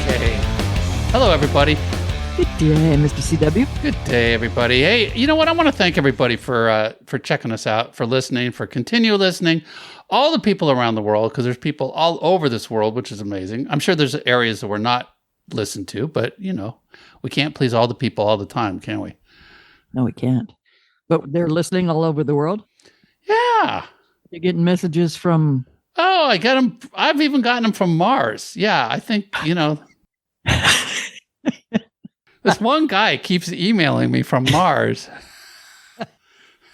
Okay. Hello, everybody. Good day, Mr. CW. Good day, everybody. Hey, you know what? I want to thank everybody for checking us out, for listening, for continue listening. All the people around the world, because there's people all over this world, which is amazing. I'm sure there's areas that we're not listened to, but, you know, we can't please all the people all the time, can we? No, we can't. But they're listening all over the world? Yeah. You're getting messages from... Oh, I get them. I've even gotten them from Mars. Yeah, I think, you know... This one guy keeps emailing me from Mars.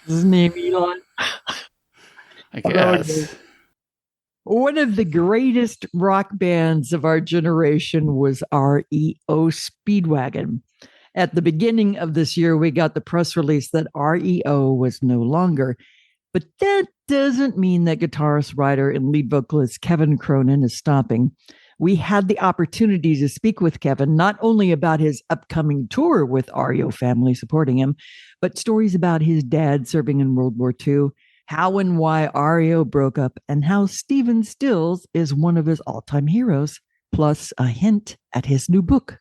His name Elon. I guess. One of the greatest rock bands of our generation was REO Speedwagon. At the beginning of this year, we got the press release that REO was no longer. But that doesn't mean that guitarist, writer, and lead vocalist Kevin Cronin is stopping. We had the opportunity to speak with Kevin, not only about his upcoming tour with REO family supporting him, but stories about his dad serving in World War II, how and why REO broke up, and how Stephen Stills is one of his all-time heroes, plus a hint at his new book.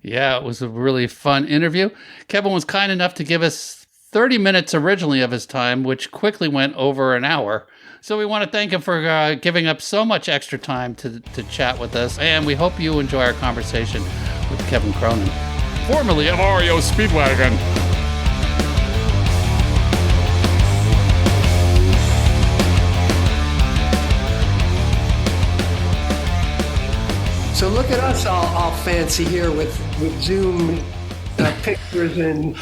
Yeah, it was a really fun interview. Kevin was kind enough to give us 30 minutes originally of his time, which quickly went over an hour. So we want to thank him for giving up so much extra time to chat with us. And we hope you enjoy our conversation with Kevin Cronin, formerly of REO Speedwagon. So look at us all fancy here with Zoom pictures and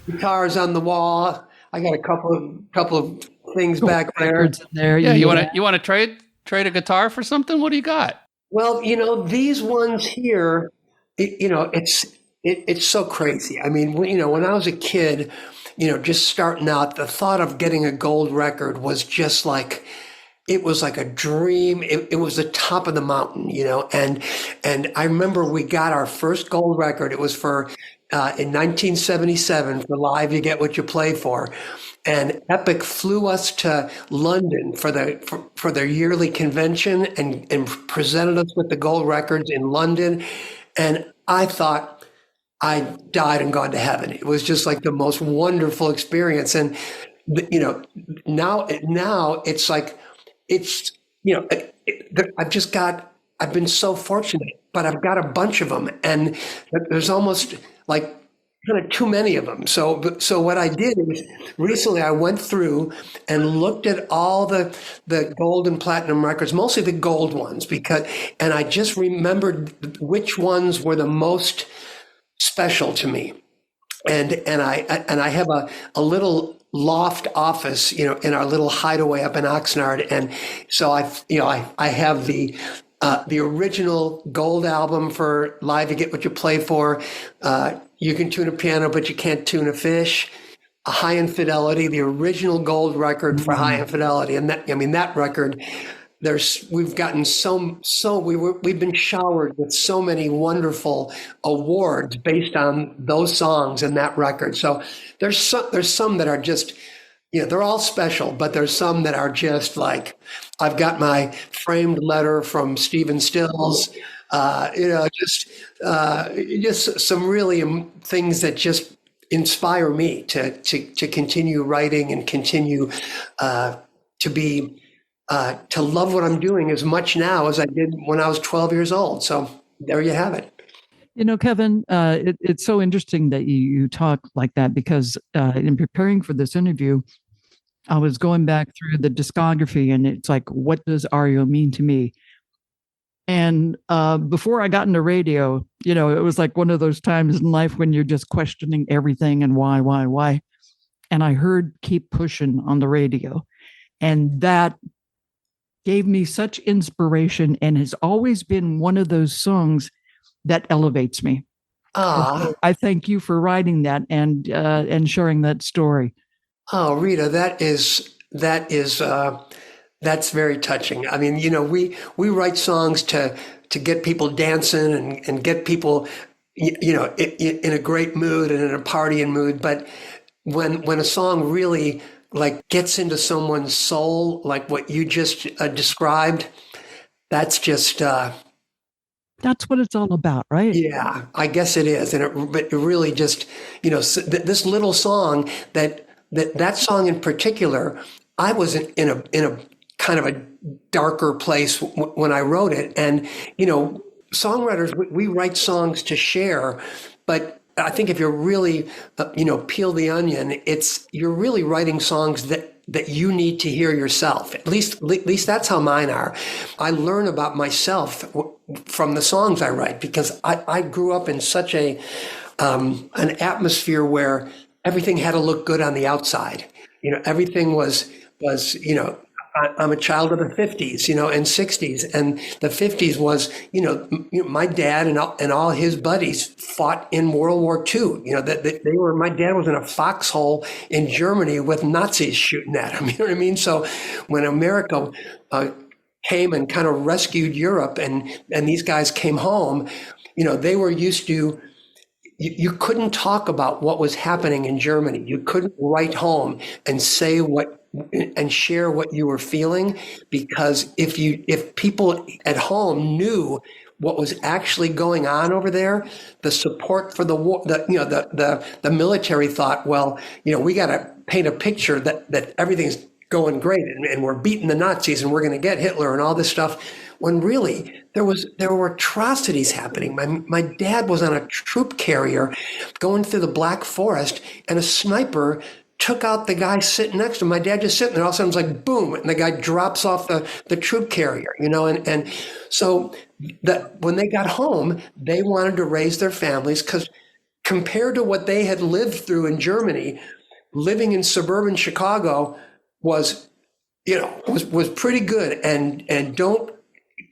guitars on the wall. I got a couple of things back there. Yeah, you want to trade a guitar for something? What do you got? Well, you know, these ones here, it's so crazy. I mean, when I was a kid, just starting out, the thought of getting a gold record was just like, it was like a dream. It was the top of the mountain, and I remember we got our first gold record. It was for in 1977 for Live You Get What You Play For. And Epic flew us to London for their yearly convention and presented us with the gold records in London. And I thought I died and gone to heaven. It was just like the most wonderful experience. And, now it's like, I've been so fortunate, but I've got a bunch of them, and there's almost like kind of too many of them. So what I did is recently I went through and looked at all the gold and platinum records, mostly the gold ones, and I just remembered which ones were the most special to me. And I have a little loft office, in our little hideaway up in Oxnard. And so I have the original gold album for Live You Get What You Play For. You Can Tune a Piano, but You Can't Tune a Fish. A High Infidelity, the original gold record for High Infidelity. And that record, we've gotten we've been showered with so many wonderful awards based on those songs and that record. So there's some that are just, they're all special, but there's some that are just like, I've got my framed letter from Stephen Stills, just some really things that just inspire me to continue writing and continue to love what I'm doing as much now as I did when I was 12 years old. So there you have it. Kevin, it's so interesting that you talk like that, because in preparing for this interview, I was going back through the discography, and it's like, what does REO mean to me? And before I got into radio, it was like one of those times in life when you're just questioning everything and why. And I heard Keep Pushing on the radio. And that gave me such inspiration, and has always been one of those songs that elevates me. So I thank you for writing that and sharing that story. Oh, Rita, that's very touching. I mean, we write songs to get people dancing and get people, in a great mood and in a partying mood. But when a song really like gets into someone's soul, like what you just described, that's just That's what it's all about, right? Yeah, I guess it is, and but it really just, this little song that song in particular, I was in a kind of a darker place when I wrote it, and songwriters, we write songs to share, but I think if you're really, peel the onion, you're really writing songs that you need to hear yourself. At least that's how mine are. I learn about myself from the songs I write, because I grew up in such an atmosphere where everything had to look good on the outside. Everything was I'm a child of the 50s, and 60s. And the 50s was, my dad and all his buddies fought in World War II. My dad was in a foxhole in Germany with Nazis shooting at him. You know what I mean? So when America came and kind of rescued Europe, and these guys came home, they were used to, you couldn't talk about what was happening in Germany. You couldn't write home and say and share what you were feeling, because if people at home knew what was actually going on over there, the support for the war, the military thought, well, we got to paint a picture that everything's going great and we're beating the Nazis and we're going to get Hitler and all this stuff, when really there were atrocities happening. My dad was on a troop carrier going through the Black Forest, and a sniper took out the guy sitting next to him. My dad just sitting there, all of a sudden it's like boom, and the guy drops off the troop carrier, and so when they got home, they wanted to raise their families, because compared to what they had lived through in Germany, living in suburban Chicago was pretty good, and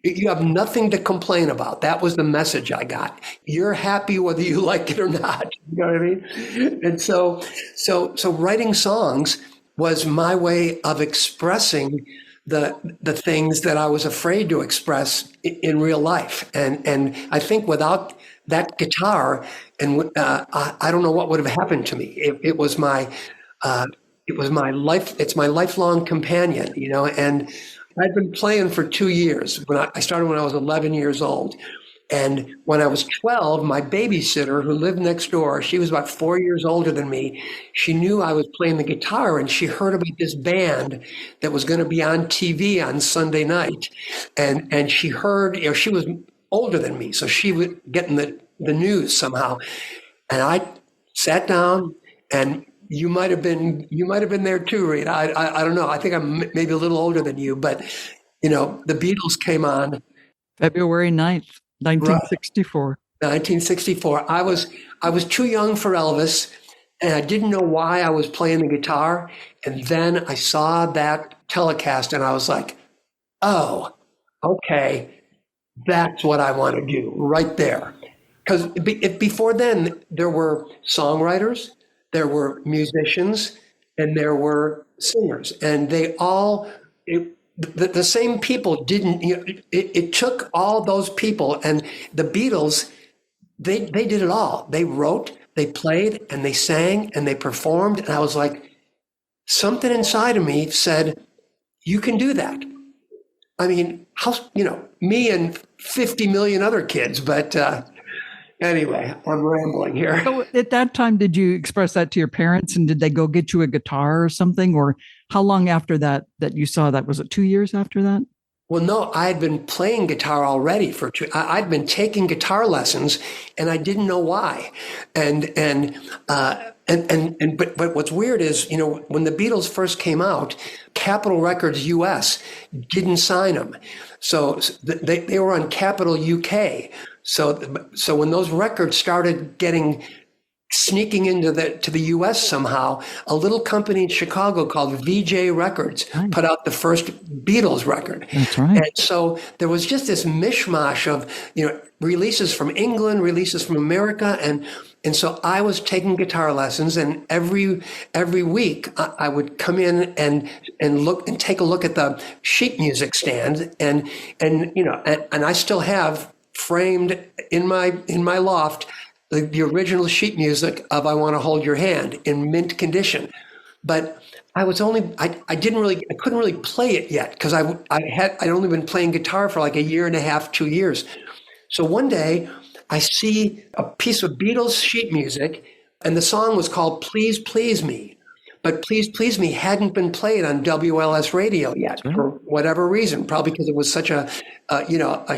you have nothing to complain about. That was the message I got. You're happy whether you like it or not. You know what I mean? And so writing songs was my way of expressing the things that I was afraid to express in real life. And I think without that guitar, and I don't know what would have happened to me. It was my life. It's my lifelong companion, and I'd been playing for 2 years. I started when I was 11 years old. And when I was 12, my babysitter, who lived next door, she was about 4 years older than me. She knew I was playing the guitar, and she heard about this band that was going to be on TV on Sunday night. And she heard, she was older than me, so she was getting the news somehow. And I sat down, and you might have been there too, Reed. I don't know. I think I'm maybe a little older than you, but the Beatles came on February 9th, 1964. 1964. I was too young for Elvis, and I didn't know why I was playing the guitar. And then I saw that telecast, and I was like, oh, okay, that's what I want to do right there. Because before then, there were songwriters, there were musicians, and there were singers, and they all, the same people didn't, it took all those people, and the Beatles, they did it all. They wrote, they played, and they sang, and they performed, and I was like, something inside of me said, you can do that. I mean, me and 50 million other kids, but anyway, I'm rambling here. So at that time, did you express that to your parents, and did they go get you a guitar or something? Or how long after that you saw that? Was it 2 years after that? Well, no, I had been playing guitar already I'd been taking guitar lessons, and I didn't know why. But what's weird is, when the Beatles first came out, Capitol Records US didn't sign them. So they were on Capitol UK. So when those records started sneaking into the U.S. somehow, a little company in Chicago called VJ Records put out the first Beatles record. That's right. And so there was just this mishmash of releases from England, releases from America, and so I was taking guitar lessons, and every week I would come in and look and take a look at the sheet music stand, and I still have framed in my loft the original sheet music of "I Want to Hold Your Hand" in mint condition. But I couldn't really play it yet, because I'd only been playing guitar for like a year and a half, 2 years. So one day I see a piece of Beatles sheet music, and the song was called Please Please Me. But Please Please Me hadn't been played on WLS radio yet for whatever reason, probably because it was such a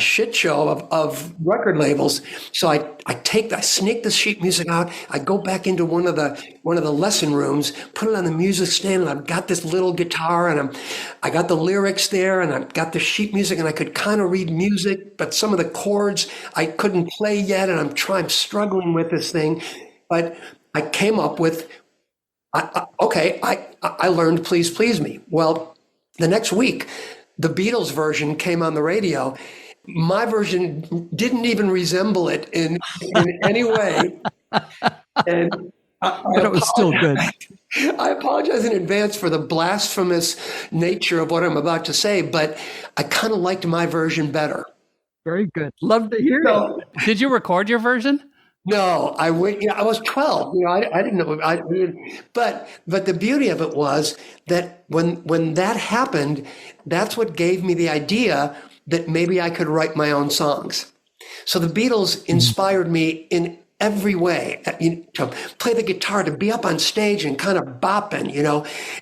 shit show of record labels. So I sneak the sheet music out. I go back into one of the lesson rooms, put it on the music stand, and I've got this little guitar, and I got the lyrics there, and I've got the sheet music, and I could kind of read music, but some of the chords I couldn't play yet, and I'm struggling with this thing. But I came up with, I learned Please Please Me. Well, the next week, the Beatles version came on the radio. My version didn't even resemble it in any way. And But it was still good. I apologize in advance for the blasphemous nature of what I'm about to say, but I kind of liked my version better. Very good. Love to hear it. Did you record your version? No, I went. I was 12. I didn't know. But the beauty of it was that when that happened, that's what gave me the idea that maybe I could write my own songs. So the Beatles inspired me in every way, to play the guitar, to be up on stage and kind of bopping,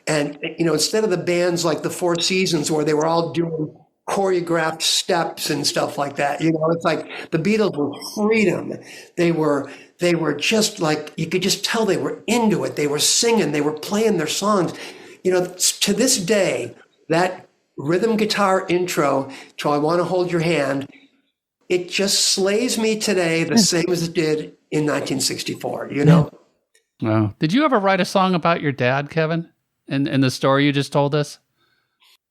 and instead of the bands like the Four Seasons where they were all doing choreographed steps and stuff like that. It's like the Beatles were freedom. They were just like, you could just tell they were into it. They were singing, they were playing their songs. To this day, that rhythm guitar intro to I Want to Hold Your Hand, it just slays me today the same as it did in 1964, Wow. Did you ever write a song about your dad, Kevin, in the story you just told us?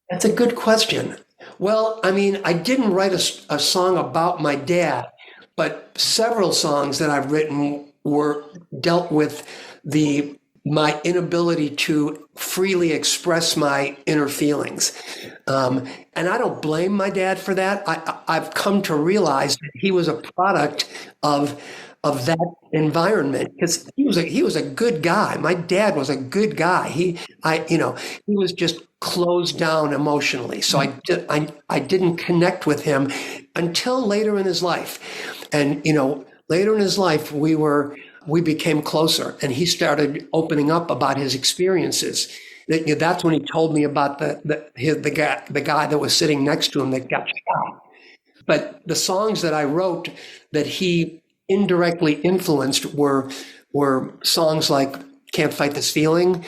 That's a good question. Well, I mean, I didn't write a song about my dad, but several songs that I've written were dealt with my inability to freely express my inner feelings. And I don't blame my dad for that. I've come to realize that he was a product of that environment, because he was a good guy. My dad was a good guy. He was just closed down emotionally. So I didn't connect with him until later in his life. And, later in his life, we became closer, and he started opening up about his experiences. That's when he told me about the guy that was sitting next to him that got shot. But the songs that I wrote that he indirectly influenced were songs like Can't Fight This Feeling,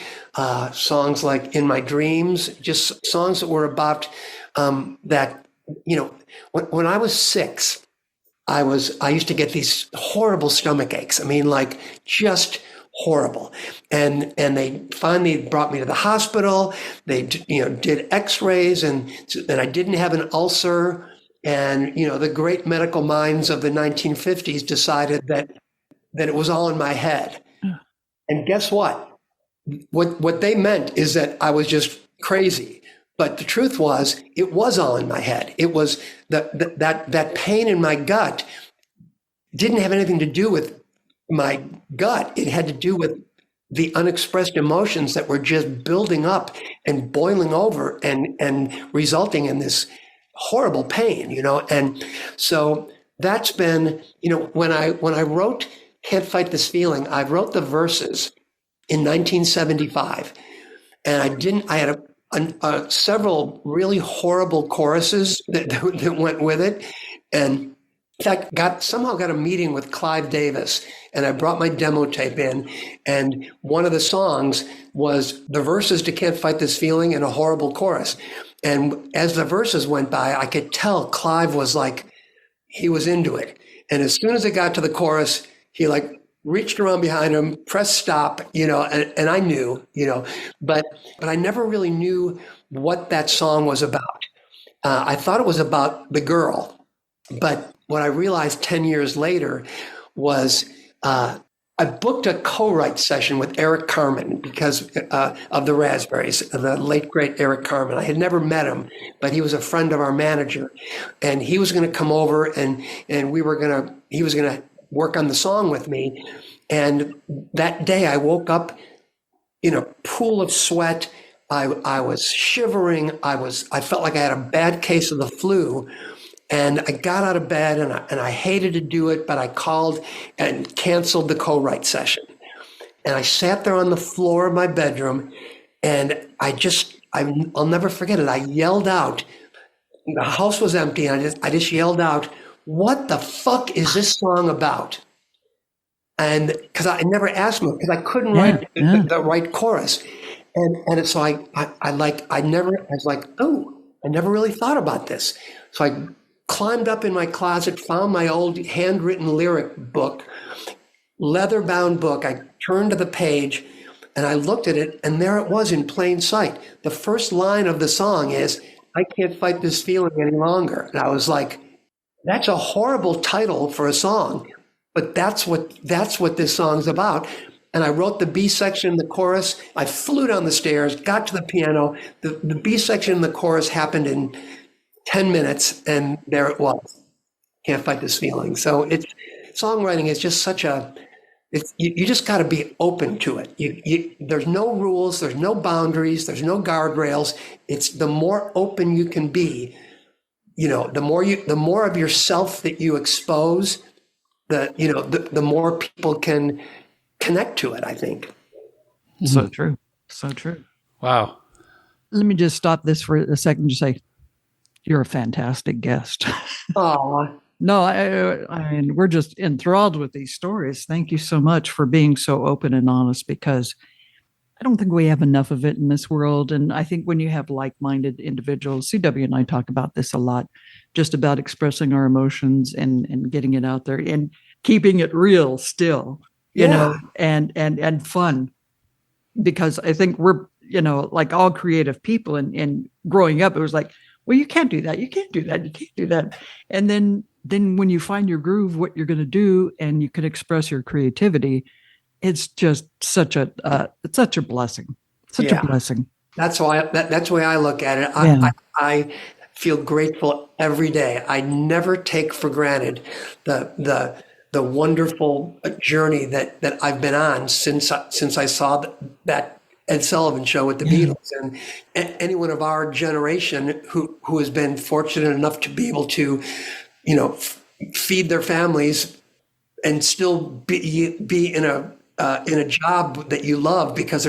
songs like In My Dreams, just songs that were about that. When I was 6, I used to get these horrible stomach aches. I mean, like, just horrible. And they finally brought me to the hospital. They did x-rays, and I didn't have an ulcer. And, the great medical minds of the 1950s decided that it was all in my head. And guess what? What they meant is that I was just crazy. But the truth was, it was all in my head. It was that pain in my gut didn't have anything to do with my gut. It had to do with the unexpressed emotions that were just building up and boiling over and resulting in this horrible pain, And so that's been, when I wrote Can't Fight This Feeling, I wrote the verses in 1975, and I had several really horrible choruses that went with it. And in fact, somehow got a meeting with Clive Davis, and I brought my demo tape in, and one of the songs was the verses to Can't Fight This Feeling and a horrible chorus. And as the verses went by, I could tell Clive was he was into it. And as soon as it got to the chorus, he reached around behind him, pressed stop, and I knew, but I never really knew what that song was about. I thought it was about the girl, but what I realized 10 years later was I booked a co-write session with Eric Carmen because of the Raspberries, the late, great Eric Carmen. I had never met him, but he was a friend of our manager, and he was going to come over and he was going to work on the song with me. And that day I woke up in a pool of sweat. I was shivering. I felt like I had a bad case of the flu. And I got out of bed and I hated to do it, but I called and canceled the co-write session. And I sat there on the floor of my bedroom and I'll never forget it. I yelled out, the house was empty. And I just yelled out, "What the fuck is this song about?" And because I never asked him, because I couldn't write the right chorus. And so I was like, oh, I never really thought about this. So I climbed up in my closet, found my old handwritten lyric book, leather-bound book. I turned to the page and I looked at it, and there it was in plain sight. The first line of the song is, "I can't fight this feeling any longer." And I was like, that's a horrible title for a song, but that's what this song's about. And I wrote the B section in the chorus. I flew down the stairs, got to the piano. The B section in the chorus happened in 10 minutes, and there it was. Can't fight this feeling. So songwriting is just you just got to be open to it. There's no rules, there's no boundaries, there's no guardrails. It's the more open you can be, the more of yourself that you expose, the more people can connect to it, I think. So true. So true. Wow. Let me just stop this for a second and just say, you're a fantastic guest. Oh, no, I mean, we're just enthralled with these stories. Thank you so much for being so open and honest, because I don't think we have enough of it in this world. And I think when you have like-minded individuals, CW and I talk about this a lot, just about expressing our emotions and getting it out there and keeping it real still, you know, and fun. Because I think we're, like all creative people, and growing up, it was like, well, you can't do that. You can't do that. You can't do that. And then when you find your groove, what you're going to do, and you can express your creativity, it's just such a blessing. Such a blessing. That's the way I look at it. I feel grateful every day. I never take for granted the wonderful journey that I've been on since I saw that Ed Sullivan show with the Beatles. And anyone of our generation who has been fortunate enough to be able to, feed their families and still be in a job that you love because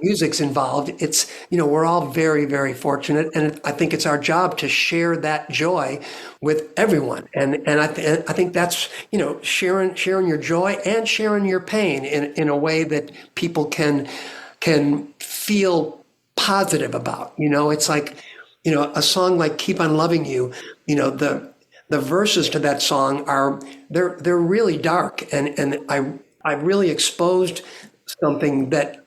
music's involved. It's, we're all very, very fortunate. And I think it's our job to share that joy with everyone. And I think that's, sharing your joy and sharing your pain in a way that people can feel positive about. It's like, a song like "Keep on Loving You," the verses to that song they're really dark. And I really exposed something that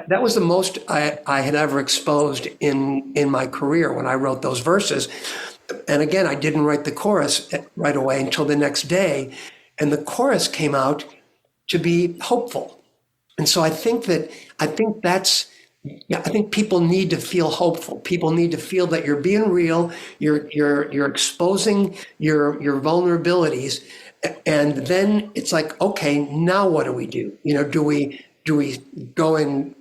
was the most I had ever exposed in my career when I wrote those verses. And again, I didn't write the chorus right away until the next day. And the chorus came out to be hopeful. And so I think people need to feel hopeful. People need to feel that you're being real, you're exposing your vulnerabilities, and then it's like, okay, now what do we do? Do we go and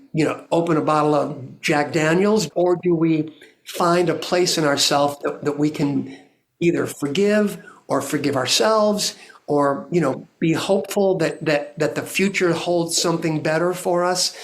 open a bottle of Jack Daniels, or do we find a place in ourselves that we can either forgive or forgive ourselves, or be hopeful that the future holds something better for us?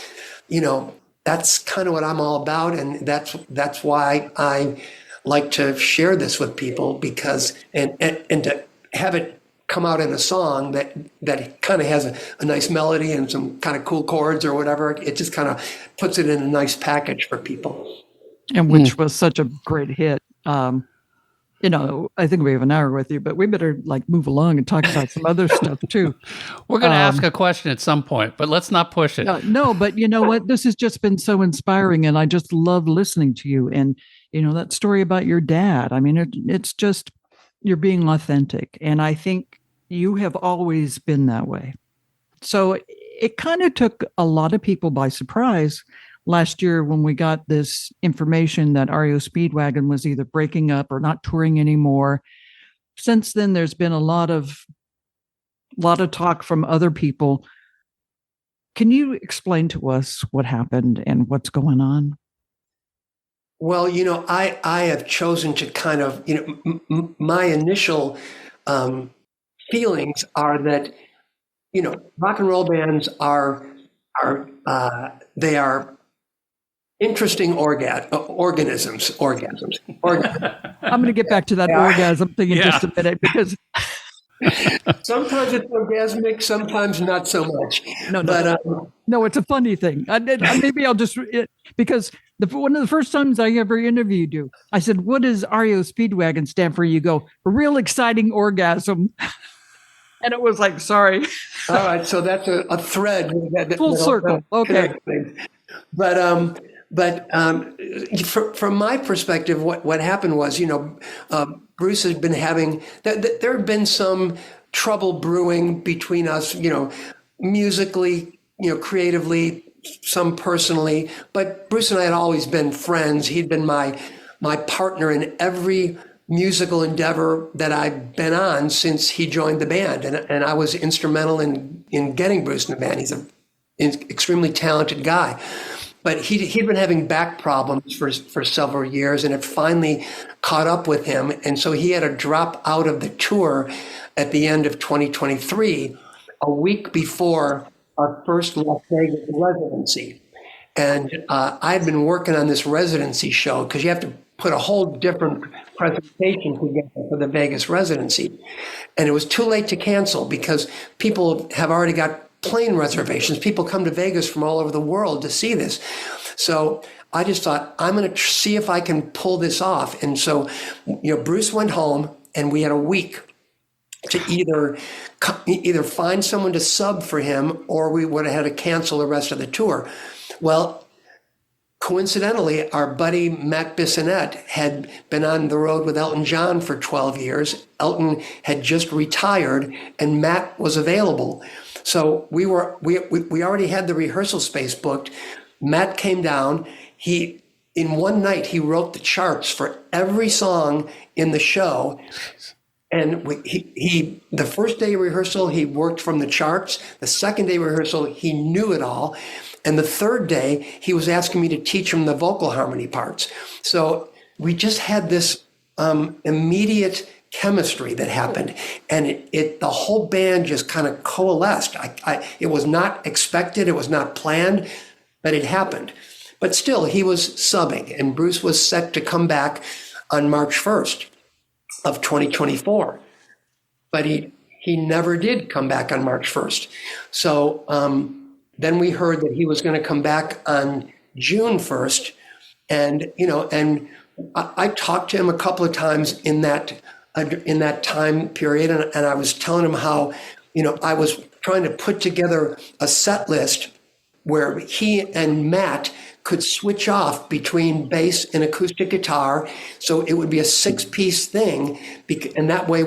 That's kind of what I'm all about, and that's why I like to share this with people, because and to have it come out in a song that kind of has a nice melody and some kind of cool chords or whatever. It just kind of puts it in a nice package for people. And which was such a great hit. I think we have an hour with you, but we better move along and talk about some other stuff too. We're going to ask a question at some point, but let's not push it. No, but you know what? This has just been so inspiring, and I just love listening to you. And, that story about your dad, I mean, it's just, you're being authentic. And I think you have always been that way. So it kind of took a lot of people by surprise last year when we got this information that REO Speedwagon was either breaking up or not touring anymore. Since then, there's been a lot of talk from other people. Can you explain to us what happened and what's going on? Well, I have chosen to kind of, my initial feelings are that, rock and roll bands they are interesting organisms. I'm going to get back to that orgasm thing in just a minute because Sometimes it's orgasmic, sometimes not so much. No, it's a funny thing. Maybe I'll just because one of the first times I ever interviewed you, I said, "What does REO Speedwagon stand for?" You go, "A real exciting orgasm," and it was like, sorry. All right, so that's a thread. Full circle. Okay. But from my perspective, what happened was, Bruce has been having, there had been some trouble brewing between us, musically, creatively, some personally. But Bruce and I had always been friends. He'd been my partner in every musical endeavor that I've been on since he joined the band. And I was instrumental in getting Bruce in the band. He's an extremely talented guy. But he'd been having back problems for several years, and it finally caught up with him. And so he had to drop out of the tour at the end of 2023, a week before our first Las Vegas residency. And I'd been working on this residency show because you have to put a whole different presentation together for the Vegas residency. And it was too late to cancel because people have already got plane reservations. People come to Vegas from all over the world to see this. So I just thought, I'm going to see if I can pull this off. And so, Bruce went home and we had a week to either find someone to sub for him or we would have had to cancel the rest of the tour. Well, coincidentally, our buddy Matt Bissonette had been on the road with Elton John for 12 years. Elton had just retired and Matt was available. So we already had the rehearsal space booked. Matt came down. In one night, he wrote the charts for every song in the show. And the first day of rehearsal, he worked from the charts. The second day of rehearsal, he knew it all. And the third day, he was asking me to teach him the vocal harmony parts. So we just had this immediate chemistry that happened, and the whole band just kind of coalesced. It was not expected, it was not planned, but it happened. But still, he was subbing, and Bruce was set to come back on March 1st of 2024. But he never did come back on March 1st. So then we heard that he was going to come back on June 1st, and I talked to him a couple of times in that time period. And I was telling him how, I was trying to put together a set list where he and Matt could switch off between bass and acoustic guitar. So it would be a 6-piece thing. And that way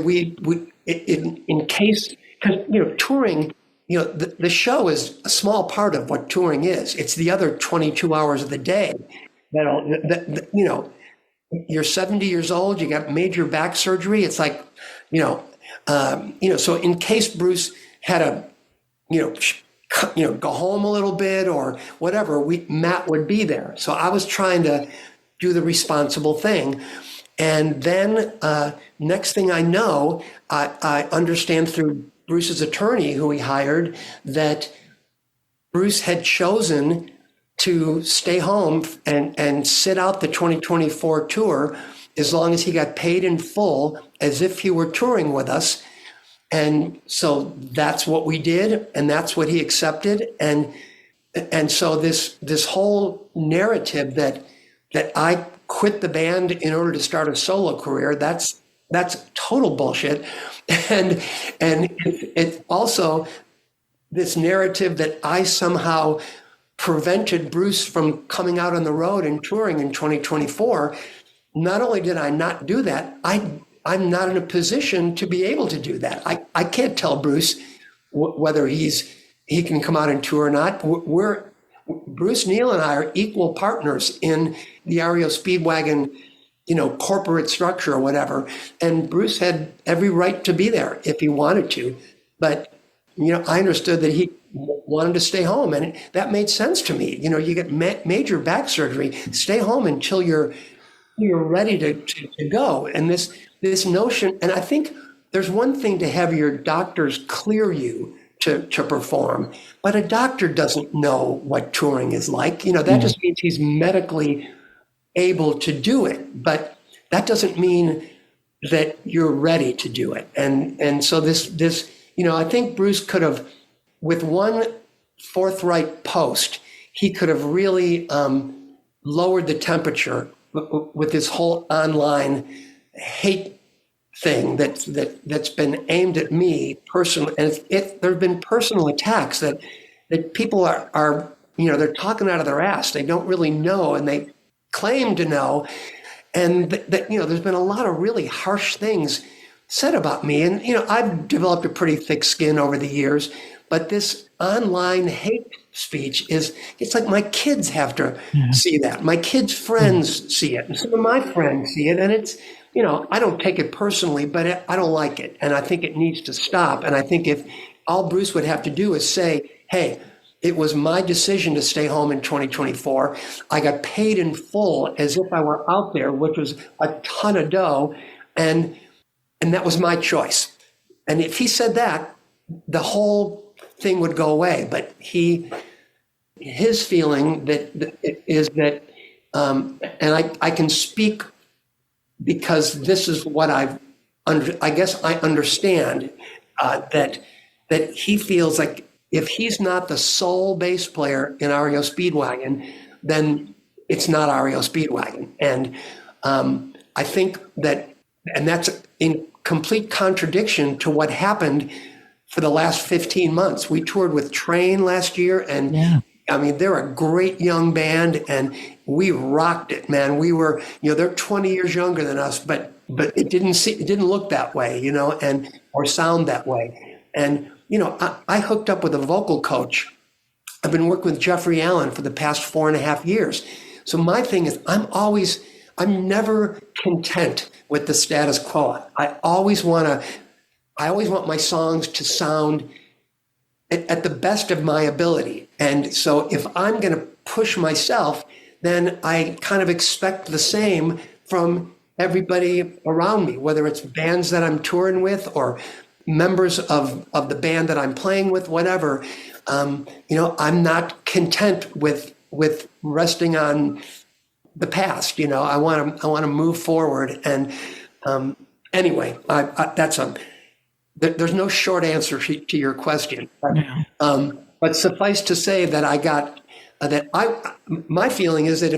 in case, because, touring, the show is a small part of what touring is. It's the other 22 hours of the day you're 70 years old, you got major back surgery. It's like, so in case Bruce had to, go home a little bit or whatever, Matt would be there. So I was trying to do the responsible thing. And then next thing I know, I understand through Bruce's attorney, who he hired, that Bruce had chosen to stay home and sit out the 2024 tour as long as he got paid in full, as if he were touring with us. And so that's what we did, and that's what he accepted. And so this whole narrative that I quit the band in order to start a solo career, that's total bullshit. And it's also this narrative that I somehow prevented Bruce from coming out on the road and touring in 2024. Not only did I not do that, I'm not in a position to be able to do that. I can't tell Bruce whether he can come out and tour or not. Bruce Neal and I are equal partners in the REO Speedwagon, corporate structure or whatever. And Bruce had every right to be there if he wanted to. But I understood that he wanted to stay home, and that made sense to me. You get major back surgery, stay home until you're ready to go. And this notion, and I think there's one thing to have your doctors clear you to perform, but a doctor doesn't know what touring is like. That just means he's medically able to do it, but that doesn't mean that you're ready to do it. And so this I think Bruce could have, with one forthright post, he could have really lowered the temperature with this whole online hate thing that's been aimed at me personally. And there have been personal attacks that people are they're talking out of their ass. They don't really know, and they claim to know. And there's been a lot of really harsh things said about me. And, I've developed a pretty thick skin over the years, but this online hate speech it's like my kids have to see that. My kids' friends see it, and some of my friends see it. And it's, I don't take it personally, but I don't like it. And I think it needs to stop. And I think if all Bruce would have to do is say, hey, it was my decision to stay home in 2024. I got paid in full as if I were out there, which was a ton of dough. And that was my choice. And if he said that, the whole thing would go away. But his feeling is that, and I can speak because this is what I guess I understand, that he feels like if he's not the sole bass player in REO Speedwagon, then it's not REO Speedwagon. And I think that's in complete contradiction to what happened for the last 15 months. We toured with Train last year, and I mean, they're a great young band, and we rocked it, man. We were, they're 20 years younger than us, but it didn't look that way, or sound that way. And I hooked up with a vocal coach. I've been working with Jeffrey Allen for the past 4.5 years. So my thing is, I'm never content with the status quo. I always want my songs to sound at the best of my ability. And so if I'm going to push myself, then I kind of expect the same from everybody around me, whether it's bands that I'm touring with or members of the band that I'm playing with, whatever. I'm not content with resting on the past. I want to move forward. And anyway, there's no short answer to your question. But suffice to say that my feeling is that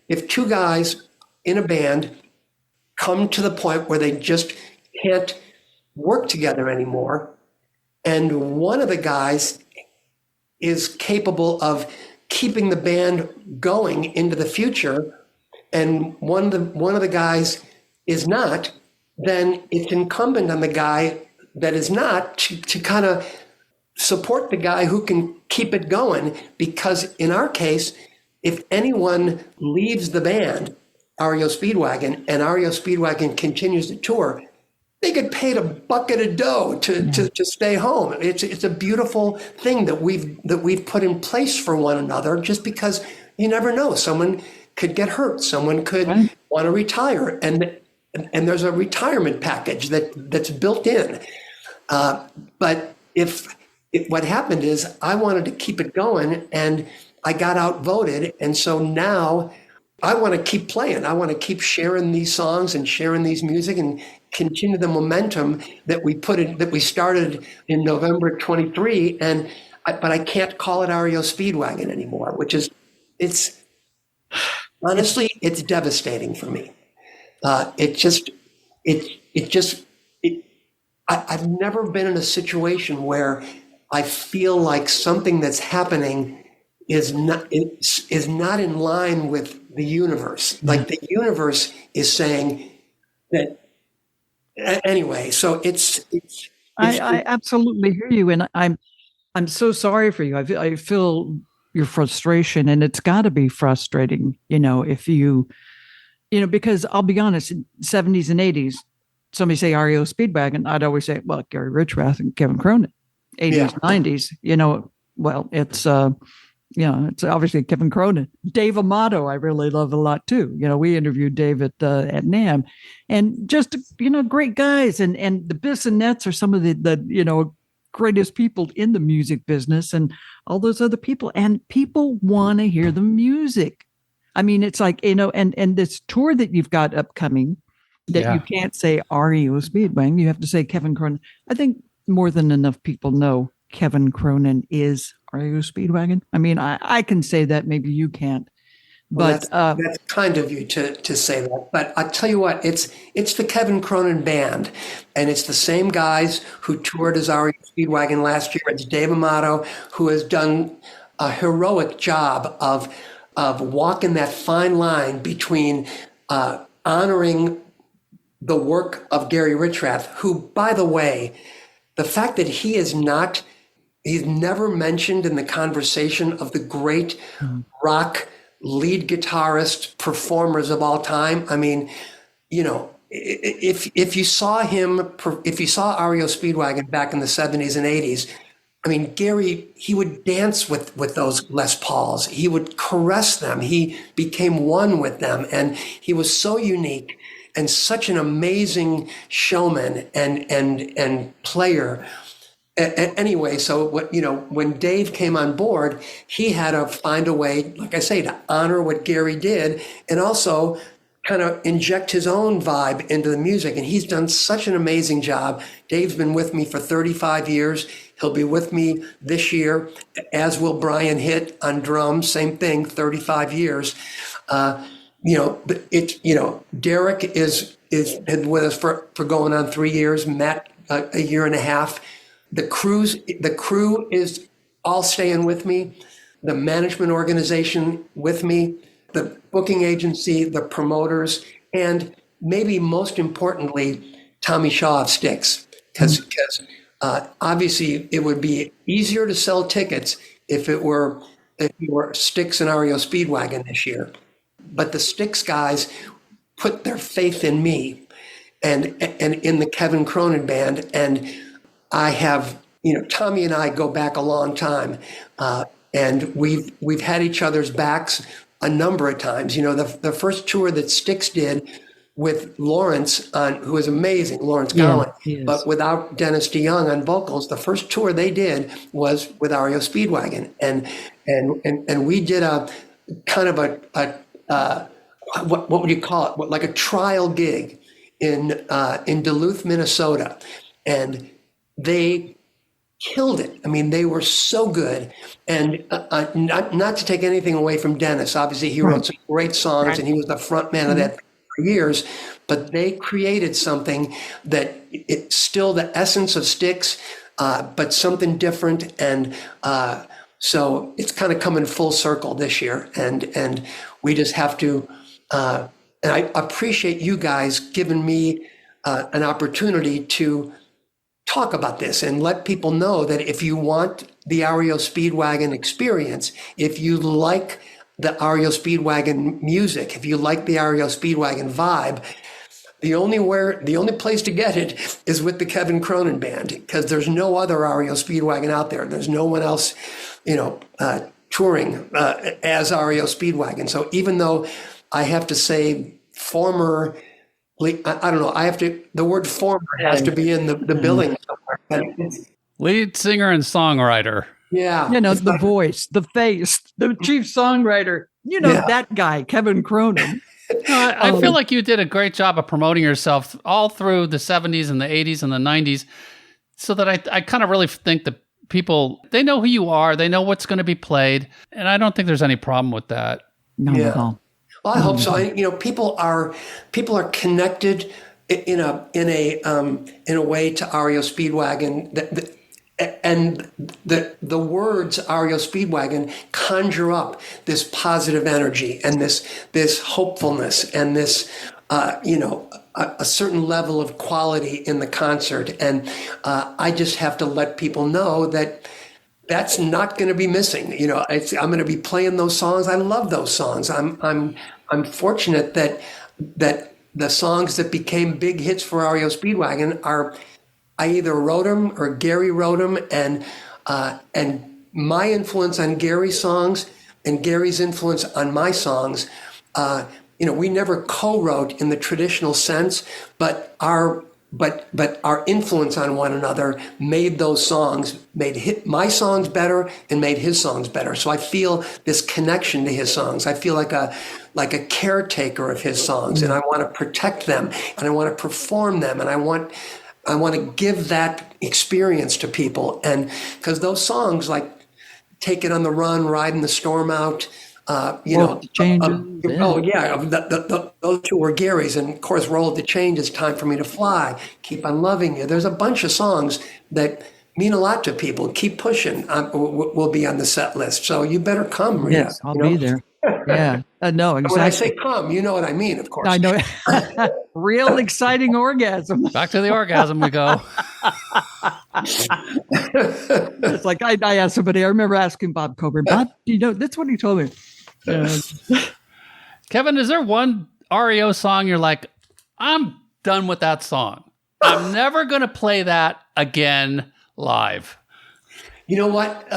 if two guys in a band come to the point where they just can't work together anymore, and one of the guys is capable of keeping the band going into the future, and one of the guys is not, then it's incumbent on the guy that is not to kind of support the guy who can keep it going. Because in our case, if anyone leaves the band, REO Speedwagon, and REO Speedwagon continues to tour, they get paid a bucket of dough to stay home. It's a beautiful thing that we've put in place for one another, just because you never know. Someone could get hurt. Someone could want to retire. And there's a retirement package that's built in. But if what happened is I wanted to keep it going, and I got outvoted. And so now I want to keep playing. I want to keep sharing these songs and sharing these music and continue the momentum that we started in November 23. But I can't call it REO Speedwagon anymore, it's honestly devastating for me. I've never been in a situation where I feel like something that's happening is not in line with the universe. Like the universe is saying that. Anyway, so I absolutely hear you, and I'm so sorry for you. I feel your frustration, and it's got to be frustrating, if you, because I'll be honest, in 70s and 80s, somebody say REO Speedwagon, I'd always say, well, Gary Richrath and Kevin Cronin. 80s, 90s, well, it's it's obviously Kevin Cronin. Dave Amato, I really love a lot too. We interviewed Dave at NAMM, and just great guys. And the Bissonnettes are some of the greatest people in the music business, and all those other people. And people want to hear the music. I mean, it's like and this tour that you've got upcoming, that you can't say REO Speedwagon, you have to say Kevin Cronin. I think more than enough people know Kevin Cronin is REO Speedwagon. I mean, I can say that, maybe you can't, but that's kind of you to say that. But I tell you what, it's the Kevin Cronin band, and it's the same guys who toured as REO Speedwagon last year. It's Dave Amato, who has done a heroic job of walking that fine line between honoring the work of Gary Richrath, who, by the way, the fact that he's never mentioned in the conversation of the great rock lead guitarist performers of all time. I mean, if you saw REO Speedwagon back in the 70s and 80s, I mean, Gary, he would dance with those Les Pauls. He would caress them. He became one with them. And he was so unique and such an amazing showman and player. Anyway, so when Dave came on board, he had to find a way, like I say, to honor what Gary did, and also kind of inject his own vibe into the music. And he's done such an amazing job. Dave's been with me for 35 years. He'll be with me this year, as will Brian Hitt on drums. Same thing, 35 years. Derek is with us for going on 3 years. Matt, a year and a half. The crew is all staying with me, the management organization with me, the booking agency, the promoters, and maybe most importantly, Tommy Shaw of Styx, because obviously it would be easier to sell tickets if you were Styx and REO Speedwagon this year. But the Styx guys put their faith in me and in the Kevin Cronin band, and I have, Tommy and I go back a long time, and we've had each other's backs a number of times. The first tour that Styx did with Lawrence, who was amazing, Lawrence Gowan, but without Dennis DeYoung on vocals, the first tour they did was with REO Speedwagon, and we did a kind of what would you call it? Like a trial gig in Duluth, Minnesota, and they killed it. I mean, they were so good. And not to take anything away from Dennis. Obviously, he wrote some great songs, and he was the front man of that for years. But they created something that it's still the essence of Styx, but something different. And so it's kind of coming full circle this year. And we just have to, and I appreciate you guys giving me an opportunity to talk about this and let people know that if you want the REO Speedwagon experience, if you like the REO Speedwagon music, if you like the REO Speedwagon vibe, the only place to get it is with the Kevin Cronin band, because there's no other REO Speedwagon out there. There's no one else, touring as REO Speedwagon. So even though I have to say former, I don't know, the word former has to be in the billing somewhere. Lead singer and songwriter. Yeah. The voice, the face, the chief songwriter, that guy, Kevin Cronin. I feel like you did a great job of promoting yourself all through the 70s and the 80s and the 90s, so that I kind of really think that people, they know who you are, they know what's going to be played, and I don't think there's any problem with that. Not at all. Well, I hope so. People are connected in a way to REO Speedwagon, and the words REO Speedwagon conjure up this positive energy and this hopefulness and this a certain level of quality in the concert. And I just have to let people know that that's not going to be missing. I'm going to be playing those songs. I love those songs. I'm fortunate that the songs that became big hits for REO Speedwagon are I either wrote them or Gary wrote them, and my influence on Gary's songs and Gary's influence on my songs, we never co-wrote in the traditional sense, but our influence on one another made those songs, my songs better and made his songs better. So I feel this connection to his songs. I feel like a caretaker of his songs, and I want to protect them, and I want to perform them, and I want to give that experience to people. And because those songs like Take It on the Run, Riding the Storm Out, those two were Gary's, and of course, Roll the Changes, Time for Me to Fly, Keep on Loving You. There's a bunch of songs that mean a lot to people. Keep Pushing will be on the set list, so you better come, Rita. Yes, I'll be there. Yeah, no, exactly. When I say come, you know what I mean, of course. I know. Real exciting orgasm. Back to the orgasm we go. It's like I asked somebody. I remember asking Bob Coburn. Bob, that's what he told me. Kevin, is there one REO song you're like, I'm done with that song. I'm never going to play that again live? You know what?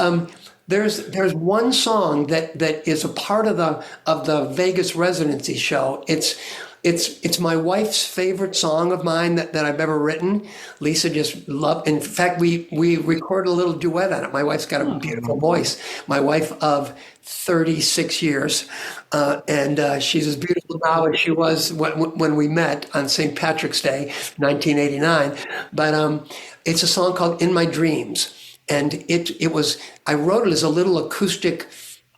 There's one song that is a part of the Vegas residency show. It's my wife's favorite song of mine that I've ever written. Lisa just loved. In fact, we recorded a little duet on it. My wife's got a beautiful voice. My wife of 36 years, and she's as beautiful now as she was when we met on St. Patrick's Day, 1989. But it's a song called "In My Dreams." And I wrote it as a little acoustic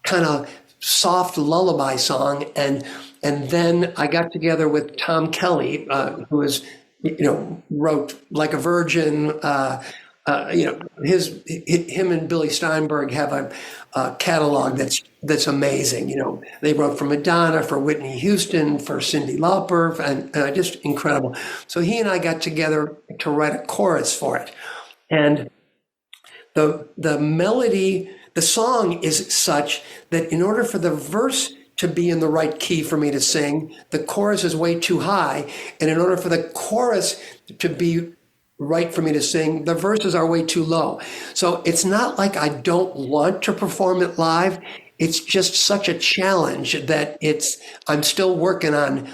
kind of soft lullaby song. And then I got together with Tom Kelly, who wrote Like a Virgin. Him and Billy Steinberg have a catalog that's amazing. They wrote for Madonna, for Whitney Houston, for Cyndi Lauper, and just incredible. So he and I got together to write a chorus for it. And the melody, the song is such that in order for the verse to be in the right key for me to sing, the chorus is way too high. And in order for the chorus to be right for me to sing, the verses are way too low. So it's not like I don't want to perform it live. It's just such a challenge that I'm still working on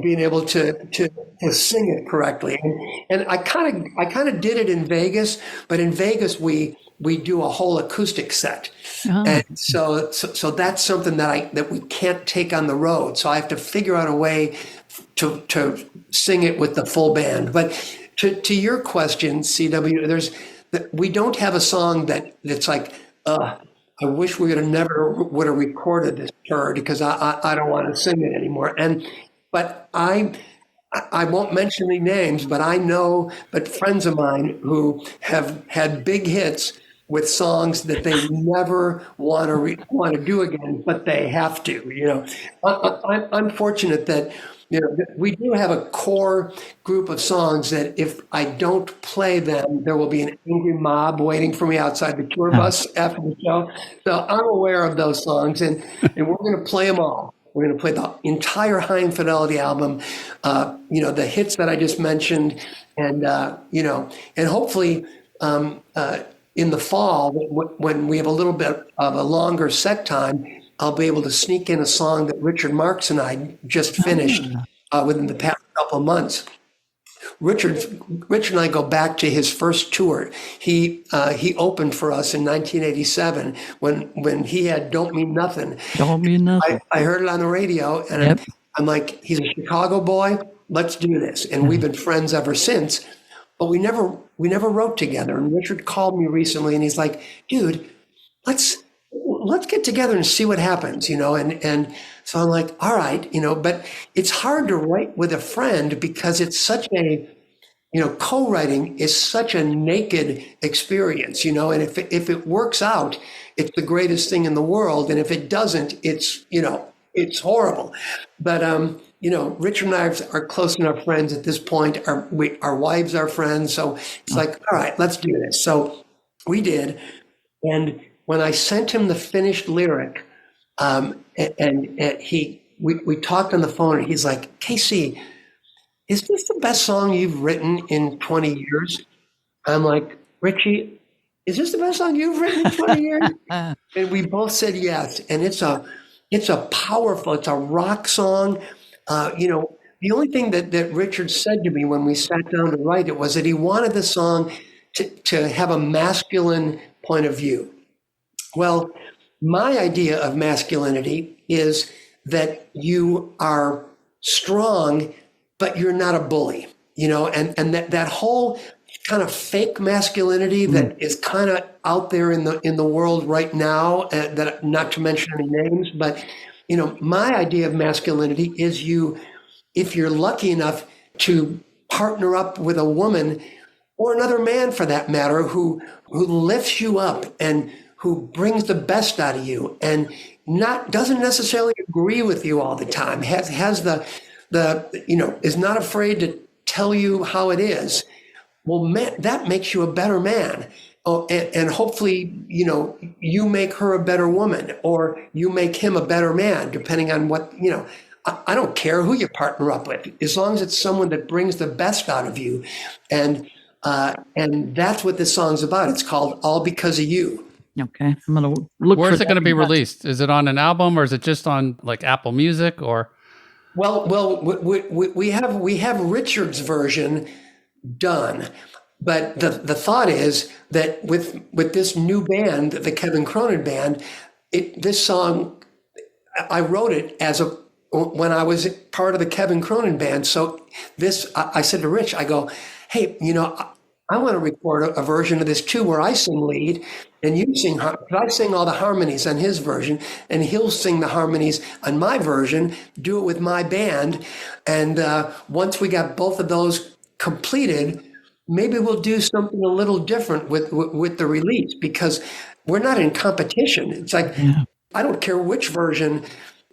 being able to sing it correctly. And I kind of did it in Vegas, but in Vegas we do a whole acoustic set. Oh. And so that's something that we can't take on the road. So I have to figure out a way to sing it with the full band. But to your question, CW, we don't have a song that's like, I wish we would have recorded this tour because I don't want to sing it anymore. But I won't mention any names, but I know, but friends of mine who have had big hits with songs that they never want to do again, but they have to. I'm fortunate that we do have a core group of songs that if I don't play them, there will be an angry mob waiting for me outside the tour bus after the show. So I'm aware of those songs, and we're going to play them all. We're going to play the entire High Infidelity album, the hits that I just mentioned, and hopefully in the fall, when we have a little bit of a longer set time, I'll be able to sneak in a song that Richard Marx and I just finished within the past couple of months. Richard and I go back to his first tour. He opened for us in 1987 when he had Don't Mean Nothing. Don't Mean Nothing. I heard it on the radio, and I'm like, he's a Chicago boy. Let's do this. And we've been friends ever since. But we never wrote together. And Richard called me recently, and he's like, dude, let's get together and see what happens, and so I'm like, all right, but it's hard to write with a friend because it's such a, co-writing is such a naked experience, and if it works out, it's the greatest thing in the world. And if it doesn't, it's horrible. But, Richard and I are close enough friends at this point. Our wives are friends. So it's like, all right, let's do this. So we did. And when I sent him the finished lyric, we talked on the phone, and he's like, KC, is this the best song you've written in 20 years? I'm like, Richie, is this the best song you've written in 20 years? And we both said yes. And it's a powerful, it's a rock song. The only thing that Richard said to me when we sat down to write it was that he wanted the song to have a masculine point of view. Well, my idea of masculinity is that you are strong, but you're not a bully, and that whole kind of fake masculinity that is kind of out there in the world right now, that not to mention any names, but my idea of masculinity is if you're lucky enough to partner up with a woman or another man for that matter, who lifts you up and who brings the best out of you and doesn't necessarily agree with you all the time, has the is not afraid to tell you how it is. Well, man, that makes you a better man. Oh, and hopefully, you make her a better woman, or you make him a better man, depending on what, I don't care who you partner up with, as long as it's someone that brings the best out of you. And that's what this song's about. It's called All Because of You. Okay. I'm going to look. Where's it going to be released? Is it on an album, or is it just on like Apple Music, or? Well, we have Richard's version done, but the thought is that with this new band, the Kevin Cronin band, this song, I wrote it when I was part of the Kevin Cronin band. So I said to Rich, I go, hey, I want to record a version of this too, where I sing lead and you sing. I sing all the harmonies on his version, and he'll sing the harmonies on my version. Do it with my band, and once we got both of those completed, maybe we'll do something a little different with the release, because we're not in competition. It's like, I don't care which version,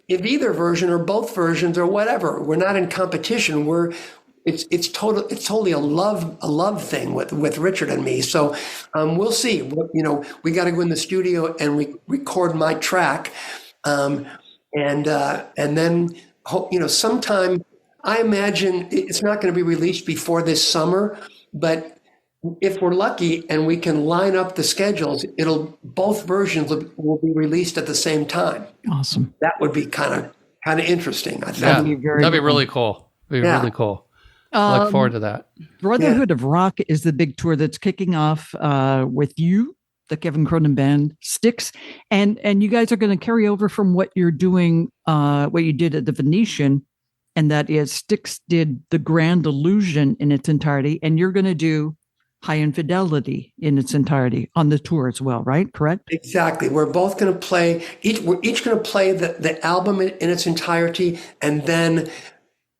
if either version or both versions or whatever. We're not in competition. It's totally a love thing with Richard and me. So we'll see. We got to go in the studio and record my track, and then hope, sometime. I imagine it's not going to be released before this summer, but if we're lucky and we can line up the schedules, both versions will be released at the same time. Awesome. That would be kind of interesting. I think. That'd be really cool. Really cool. I look forward to that. Brotherhood of Rock is the big tour that's kicking off with you, the Kevin Cronin band, Styx, and you guys are going to carry over from what you're doing, what you did at the Venetian, and that is Styx did The Grand Illusion in its entirety, and you're going to do High Infidelity in its entirety on the tour as well, right? Correct? Exactly. We're both going to play. We're each going to play the album in its entirety, and then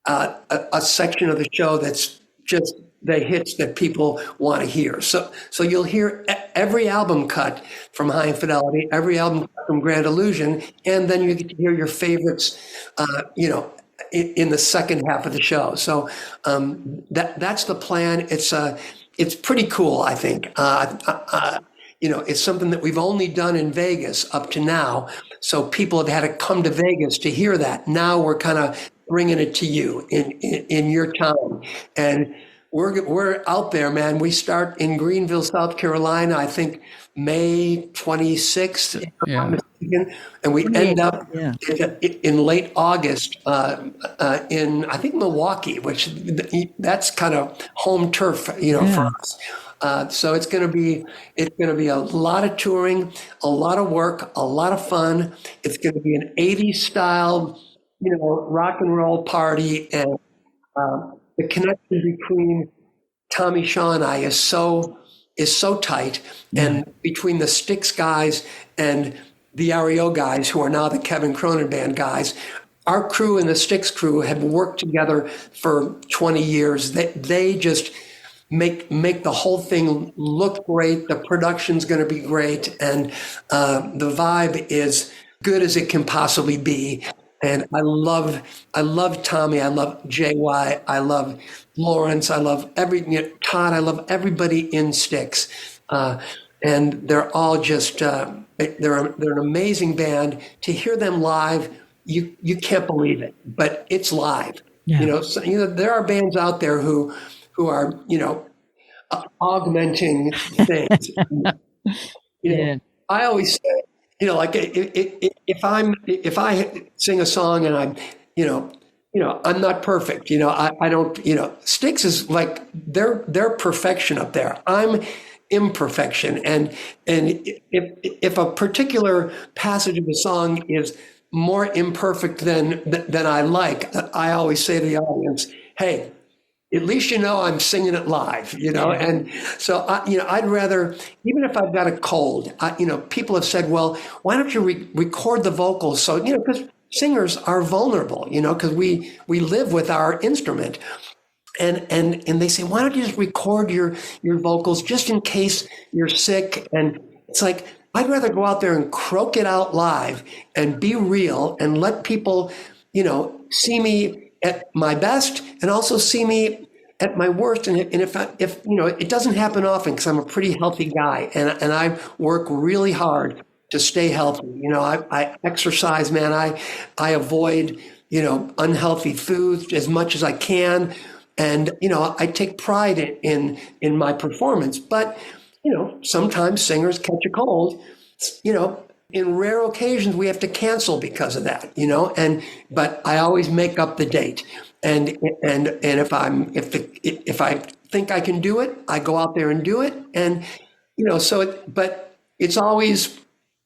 a section of the show that's just the hits that people want to hear. So you'll hear every album cut from High Infidelity, every album cut from Grand Illusion, and then you get to hear your favorites, in the second half of the show. So that's the plan. It's pretty cool, I think. It's something that we've only done in Vegas up to now. So people have had to come to Vegas to hear that. Now we're kind of bringing it to you in your town, and we're out there, man. We start in Greenville, South Carolina, I think May 26th, and we end up in late August in, I think, Milwaukee, which that's kind of home turf, for us. So it's going to be a lot of touring, a lot of work, a lot of fun. It's going to be an 80s style, rock and roll party, and the connection between Tommy Shaw and I is so tight, and between the Styx guys and the REO guys, who are now the Kevin Cronin band guys, our crew and the Styx crew have worked together for 20 years. They just make the whole thing look great. The production's going to be great, and the vibe is good as it can possibly be. And I love Tommy. I love JY. I love Lawrence. I love Todd. I love everybody in Styx. And they're all just, they're an amazing band. To hear them live, you can't believe it, but it's live. Yeah. There are bands out there who are, augmenting things. Yeah. I always say, like if I sing a song and I'm, I'm not perfect. I don't. Styx is like they're perfection up there. I'm imperfection, and if a particular passage of a song is more imperfect than I like, I always say to the audience, "Hey, at least I'm singing it live, And so I'd rather, even if I've got a cold, people have said, well, why don't you record the vocals? So because singers are vulnerable, because we live with our instrument, and they say, why don't you just record your vocals just in case you're sick? And it's like, I'd rather go out there and croak it out live and be real and let people, see me at my best and also see me at my worst. And if it doesn't happen often because I'm a pretty healthy guy and I work really hard to stay healthy. I exercise, man. I avoid, unhealthy foods as much as I can. And, I take pride in my performance, but, sometimes singers catch a cold, in rare occasions we have to cancel because of that, but I always make up the date. And if I think I can do it, I go out there and do it. And, but it's always,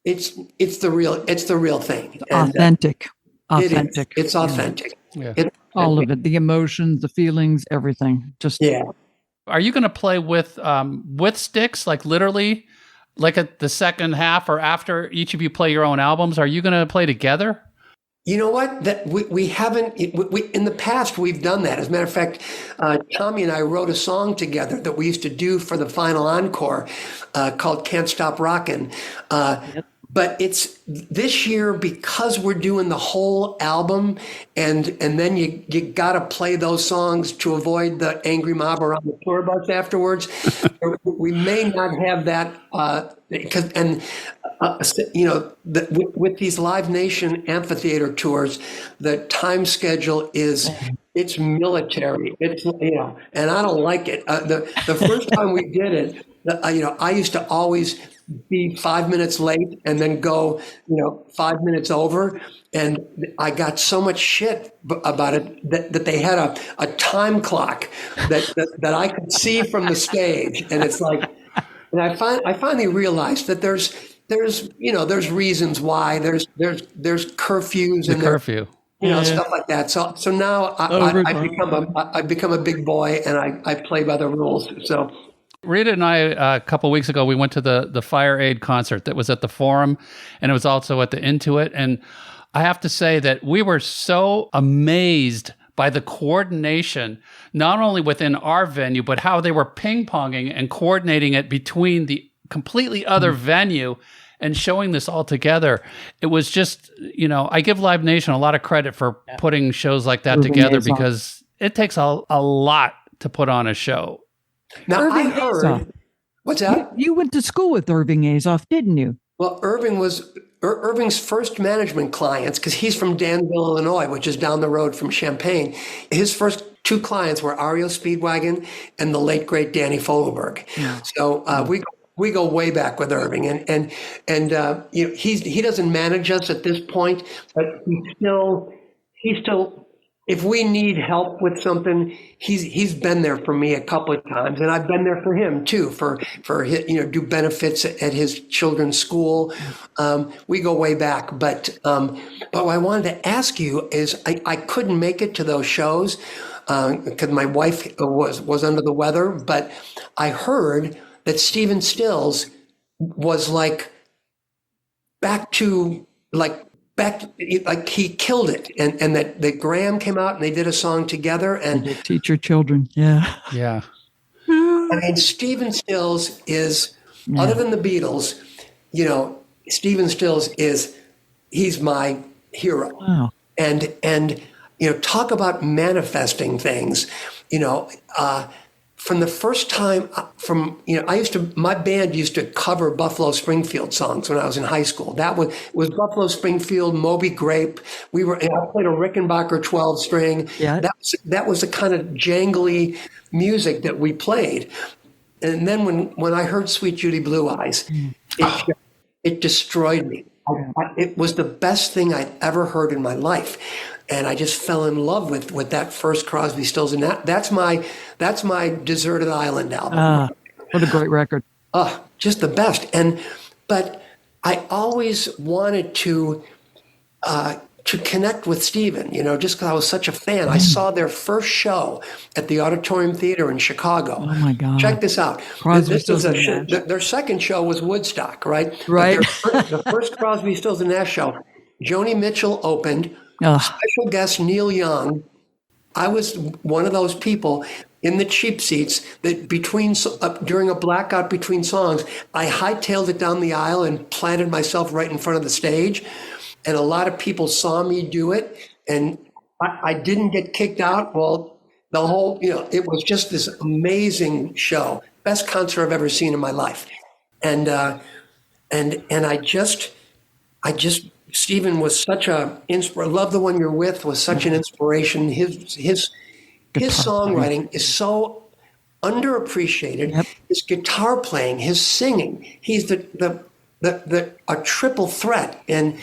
it's the real thing. And, authentic. Authentic. It's authentic. Yeah. All of it, the emotions, the feelings, everything. Just Are you going to play with Styx, like literally, like at the second half or after each of you play your own albums? Are you going to play together? You know what? That we haven't. In the past, we've done that. As a matter of fact, Tommy and I wrote a song together that we used to do for the final encore, called "Can't Stop Rockin'." But it's this year because we're doing the whole album, and then you got to play those songs to avoid the angry mob around the tour bus afterwards. We may not have that because with these Live Nation amphitheater tours, the time schedule is it's military. It's and I don't like it. The first time we did it, I used to always be 5 minutes late and then go 5 minutes over, and I got so much shit about it that they had a time clock that I could see from the stage, and it's like, and I finally realized that there's reasons why there's curfews and curfew. Stuff like that. So now I've become a big boy, and I play by the rules. So Rita and I, a couple of weeks ago, we went to the Fire Aid concert that was at the Forum, and it was also at the Intuit. And I have to say that we were so amazed by the coordination, not only within our venue, but how they were ping-ponging and coordinating it between the completely other venue and showing this all together. It was just, I give Live Nation a lot of credit for putting shows like that together, because it takes a lot to put on a show. Now, Irving I heard, Azoff. What's that? You went to school with Irving Azoff, didn't you? Well, Irving's first management clients, because he's from Danville, Illinois, which is down the road from Champaign. His first two clients were REO Speedwagon and the late great Danny Fogelberg. Yeah. So we go way back with Irving, and he doesn't manage us at this point, but he's still. If we need help with something, he's been there for me a couple of times, and I've been there for him too. For do benefits at his children's school. We go way back, but what I wanted to ask you is I couldn't make it to those shows because my wife was under the weather, but I heard that Stephen Stills was like he killed it, and that Graham came out and they did a song together and teach your children. Yeah. I mean, Stephen Stills is other than the Beatles, Stephen Stills he's my hero. Wow. And talk about manifesting things. from the first time, my band used to cover Buffalo Springfield songs when I was in high school. It was Buffalo Springfield, Moby Grape. I played a Rickenbacker 12 string. Yeah. That was the kind of jangly music that we played. And then when I heard Sweet Judy Blue Eyes, it destroyed me. It was the best thing I'd ever heard in my life. And I just fell in love with that first Crosby, Stills and Nash. That's my Deserted Island album. What a great record. Just the best. But I always wanted to connect with Stephen, just because I was such a fan. I saw their first show at the Auditorium Theater in Chicago. Oh my God. Check this out. Crosby, Stills and Nash. Their second show was Woodstock, right? Right. The first Crosby, Stills and Nash show, Joni Mitchell opened. Special guest Neil Young. I was one of those people in the cheap seats that during a blackout between songs, I hightailed it down the aisle and planted myself right in front of the stage. And a lot of people saw me do it, and I didn't get kicked out. Well, the whole, it was just this amazing show, best concert I've ever seen in my life. And I just. Stephen was such a inspiration. Love the One You're With was such an inspiration. His songwriting is so underappreciated. Yep. His guitar playing, his singing. He's a triple threat. And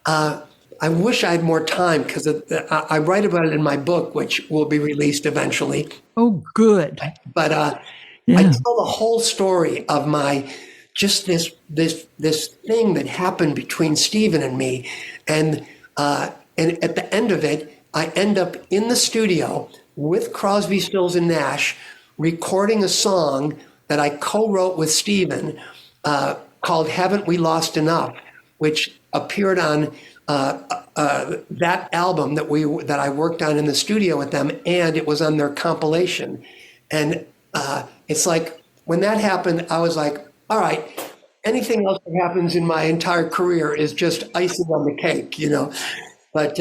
I wish I had more time because I write about it in my book, which will be released eventually. Oh, good. But I tell the whole story of just this thing that happened between Stephen and me, and at the end of it, I end up in the studio with Crosby, Stills and Nash, recording a song that I co-wrote with Stephen called "Haven't We Lost Enough," which appeared on that album that I worked on in the studio with them, and it was on their compilation. And it's like when that happened, I was like, all right, anything else that happens in my entire career is just icing on the cake, But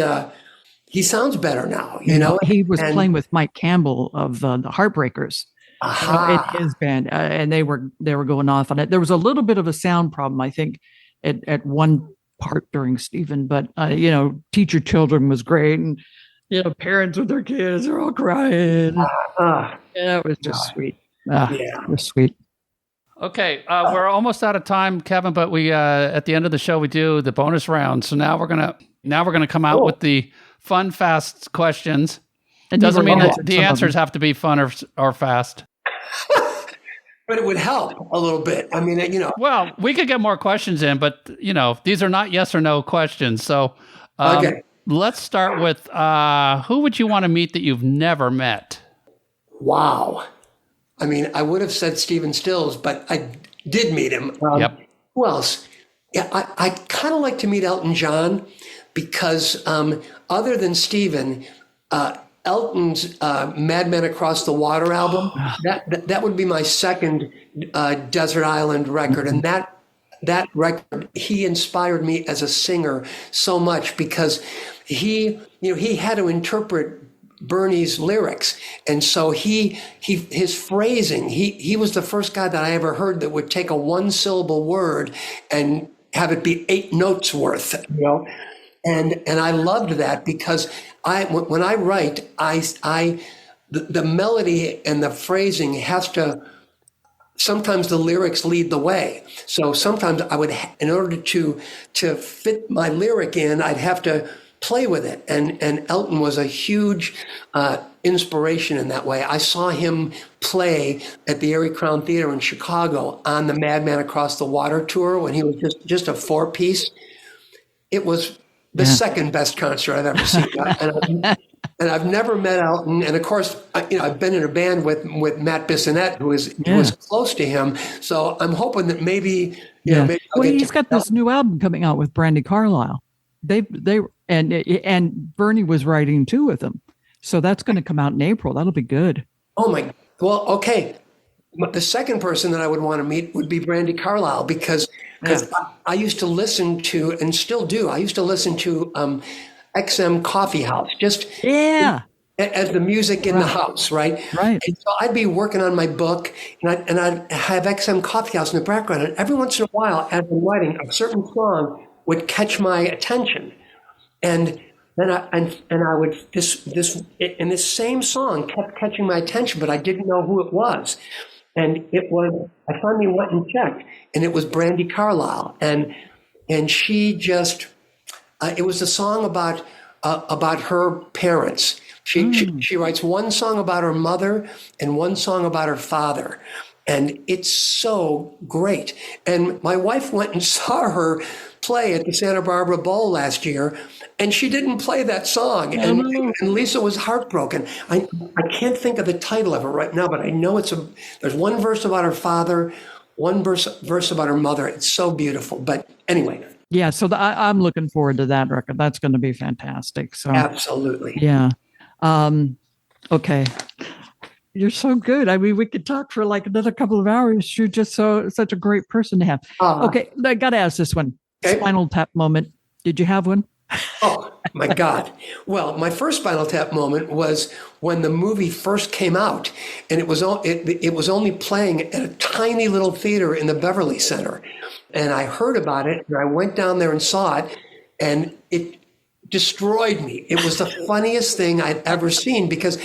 he sounds better now, He was playing with Mike Campbell of the Heartbreakers in his band, and they were going off on it. There was a little bit of a sound problem, I think, at one part during Stephen, but Teach Your Children was great, and parents with their kids are all crying. It was just sweet. It was sweet. Okay, we're almost out of time, Kevin. But we at the end of the show we do the bonus round. So now we're gonna come out with the fun, fast questions. It doesn't mean that the answers have to be fun or fast. But it would help a little bit. I mean, Well, we could get more questions in, but these are not yes or no questions. So okay. Let's start with who would you want to meet that you've never met? Wow. I mean, I would have said Stephen Stills, but I did meet him. Yep. Who else? Yeah, I kind of like to meet Elton John because other than Stephen, Elton's Mad Men Across the Water album, that would be my second Desert Island record. And that record, he inspired me as a singer so much because he had to interpret Bernie's lyrics. And so his phrasing, he was the first guy that I ever heard that would take a one syllable word and have it be 8 notes worth, And I loved that because when I write, the melody and the phrasing has to, sometimes the lyrics lead the way. So sometimes I would, in order to fit my lyric in, I'd have to play with it. And Elton was a huge inspiration in that way. I saw him play at the Erie Crown Theater in Chicago on the Madman Across the Water tour when he was just a 4-piece. It was the second best concert I've ever seen. And I've never met Elton. And of course, I've been in a band with Matt Bissonette, who was close to him. So I'm hoping that maybe, maybe he's got this new album coming out with Brandi Carlile. And Bernie was writing too with him. So that's going to come out in April. That'll be good. Oh my, well, okay. The second person that I would want to meet would be Brandi Carlile because I used to listen to, and still do, I used to listen to XM Coffee House. as the music in the house, right? Right. And so I'd be working on my book, and I'd have XM Coffee House in the background, and every once in a while, as I'm writing, a certain song would catch my attention, and then I would this same song kept catching my attention, but I didn't know who it was, and I finally went and checked, and it was Brandi Carlile, and she just it was a song about her parents. She writes one song about her mother and one song about her father. And it's so great. And my wife went and saw her play at the Santa Barbara Bowl last year, and she didn't play that song. And Lisa was heartbroken. I can't think of the title of it right now, but I know there's one verse about her father, one verse about her mother. It's so beautiful. But anyway. Yeah, so I'm looking forward to that record. That's going to be fantastic. So absolutely. Yeah. Okay. You're so good. I mean, we could talk for like another couple of hours. You're just such a great person to have. Okay, I got to ask this one. Okay. Spinal Tap moment. Did you have one? Oh, my God. Well, my first Spinal Tap moment was when the movie first came out, and it was only playing at a tiny little theater in the Beverly Center. And I heard about it, and I went down there and saw it, and it destroyed me. It was the funniest thing I'd ever seen, because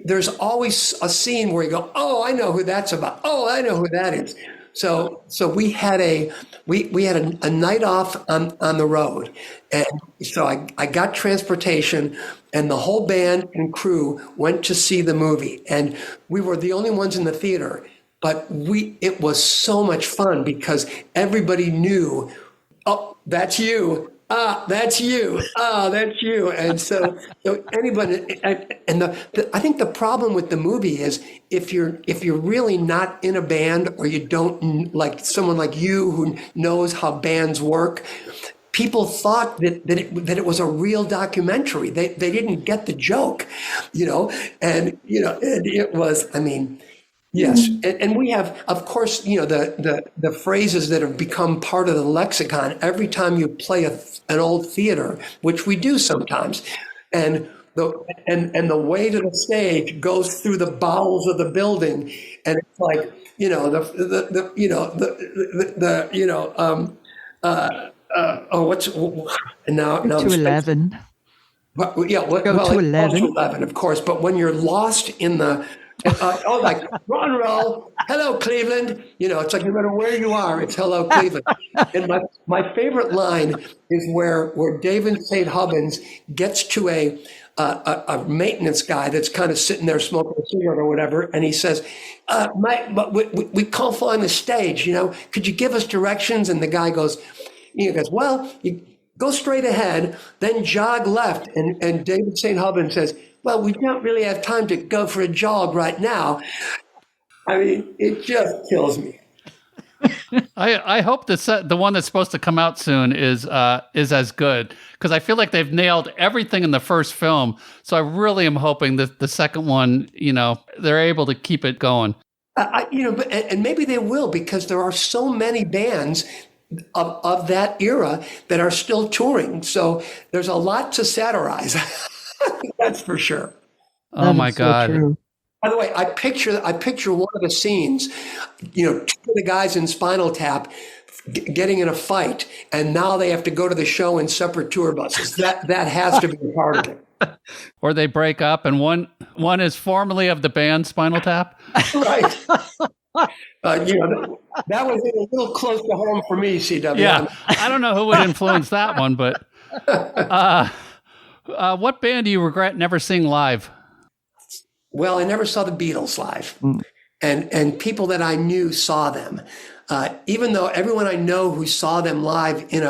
there's always a scene where you go, oh, I know who that's about. Oh, I know who that is. So we had a night off on the road, and so I got transportation, and the whole band and crew went to see the movie, and we were the only ones in the theater, but it was so much fun because everybody knew, oh, that's you. That's you. That's you. And so anybody, and I think the problem with the movie is if you're really not in a band, or you don't, like someone like you who knows how bands work, people thought that it was a real documentary. They didn't get the joke, and it was, I mean. Yes, and we have, of course, the phrases that have become part of the lexicon every time you play an old theater, which we do sometimes, and the way to the stage goes through the bowels of the building, and it's like now to 11. Go to 11, of course, but when you're lost in the like rock and roll, hello Cleveland. It's like no matter where you are, it's hello Cleveland. And my favorite line is where David St. Hubbins gets to a maintenance guy that's kind of sitting there smoking a cigarette or whatever, and he says, but we can't find the stage. Could you give us directions? And the guy goes, well, you go straight ahead, then jog left. And David St. Hubbins says, well, we don't really have time to go for a jog right now. I mean, it just kills me. I hope the one that's supposed to come out soon is as good, because I feel like they've nailed everything in the first film. So I really am hoping that the second one, they're able to keep it going. And maybe they will, because there are so many bands of that era that are still touring. So there's a lot to satirize. That's for sure. Oh my God. So by the way, I picture one of the scenes, two of the guys in Spinal Tap getting in a fight, and now they have to go to the show in separate tour buses. That has to be a part of it. Or they break up, and one is formerly of the band Spinal Tap. Right. That was a little close to home for me, CW. Yeah, I don't know who would influence that one, but what band do you regret never seeing live? Well, I never saw the Beatles live, and people that I knew saw them. Even though everyone I know who saw them live in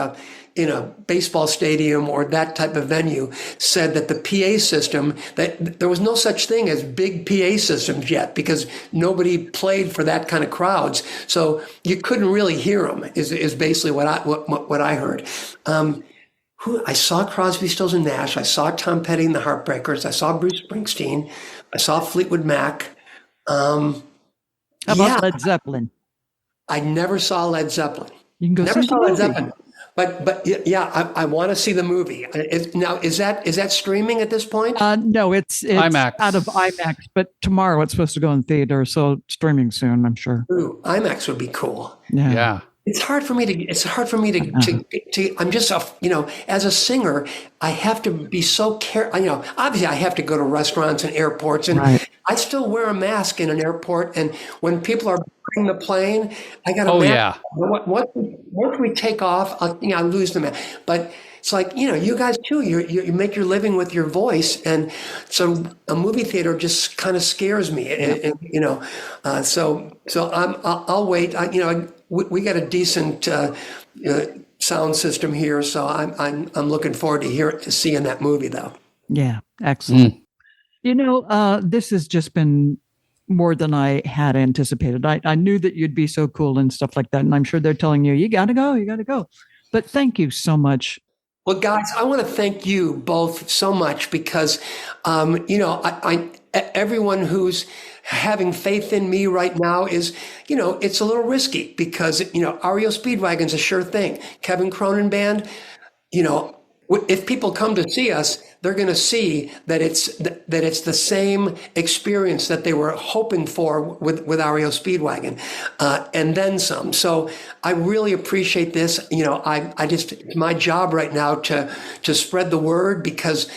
a baseball stadium or that type of venue said that the PA system, that there was no such thing as big PA systems yet, because nobody played for that kind of crowds. So you couldn't really hear them is basically what I heard. I saw Crosby, Stills and Nash. I saw Tom Petty and the Heartbreakers. I saw Bruce Springsteen. I saw Fleetwood Mac. How about Led Zeppelin? I never saw Led Zeppelin. You can go never see saw the Led movie. Zeppelin. yeah, I want to see the movie. Now, is that streaming at this point? No, it's IMAX. out of IMAX, but tomorrow it's supposed to go in theater, so streaming soon, I'm sure. Ooh, IMAX would be cool. Yeah. It's hard for me to I'm just as a singer, I have to be so careful. Obviously I have to go to restaurants and airports, and Right. I still wear a mask in an airport. And when people are boarding the plane, I got a Oh, mask. yeah. Once we take off, I lose the mask. But it's like, you guys too, you make your living with your voice. And so a movie theater just kind of scares me. So I'll wait. We got a decent sound system here. So I'm looking forward to seeing that movie though. Yeah, excellent. This has just been more than I had anticipated. I knew that you'd be so cool and stuff like that. And I'm sure they're telling you got to go. But thank you so much. Well, guys, I want to thank you both so much because, everyone who's having faith in me right now is, it's a little risky because, REO Speedwagon's a sure thing. Kevin Cronin Band, if people come to see us, they're going to see that it's the same experience that they were hoping for with REO Speedwagon, and then some. So I really appreciate this. It's my job right now to spread the word because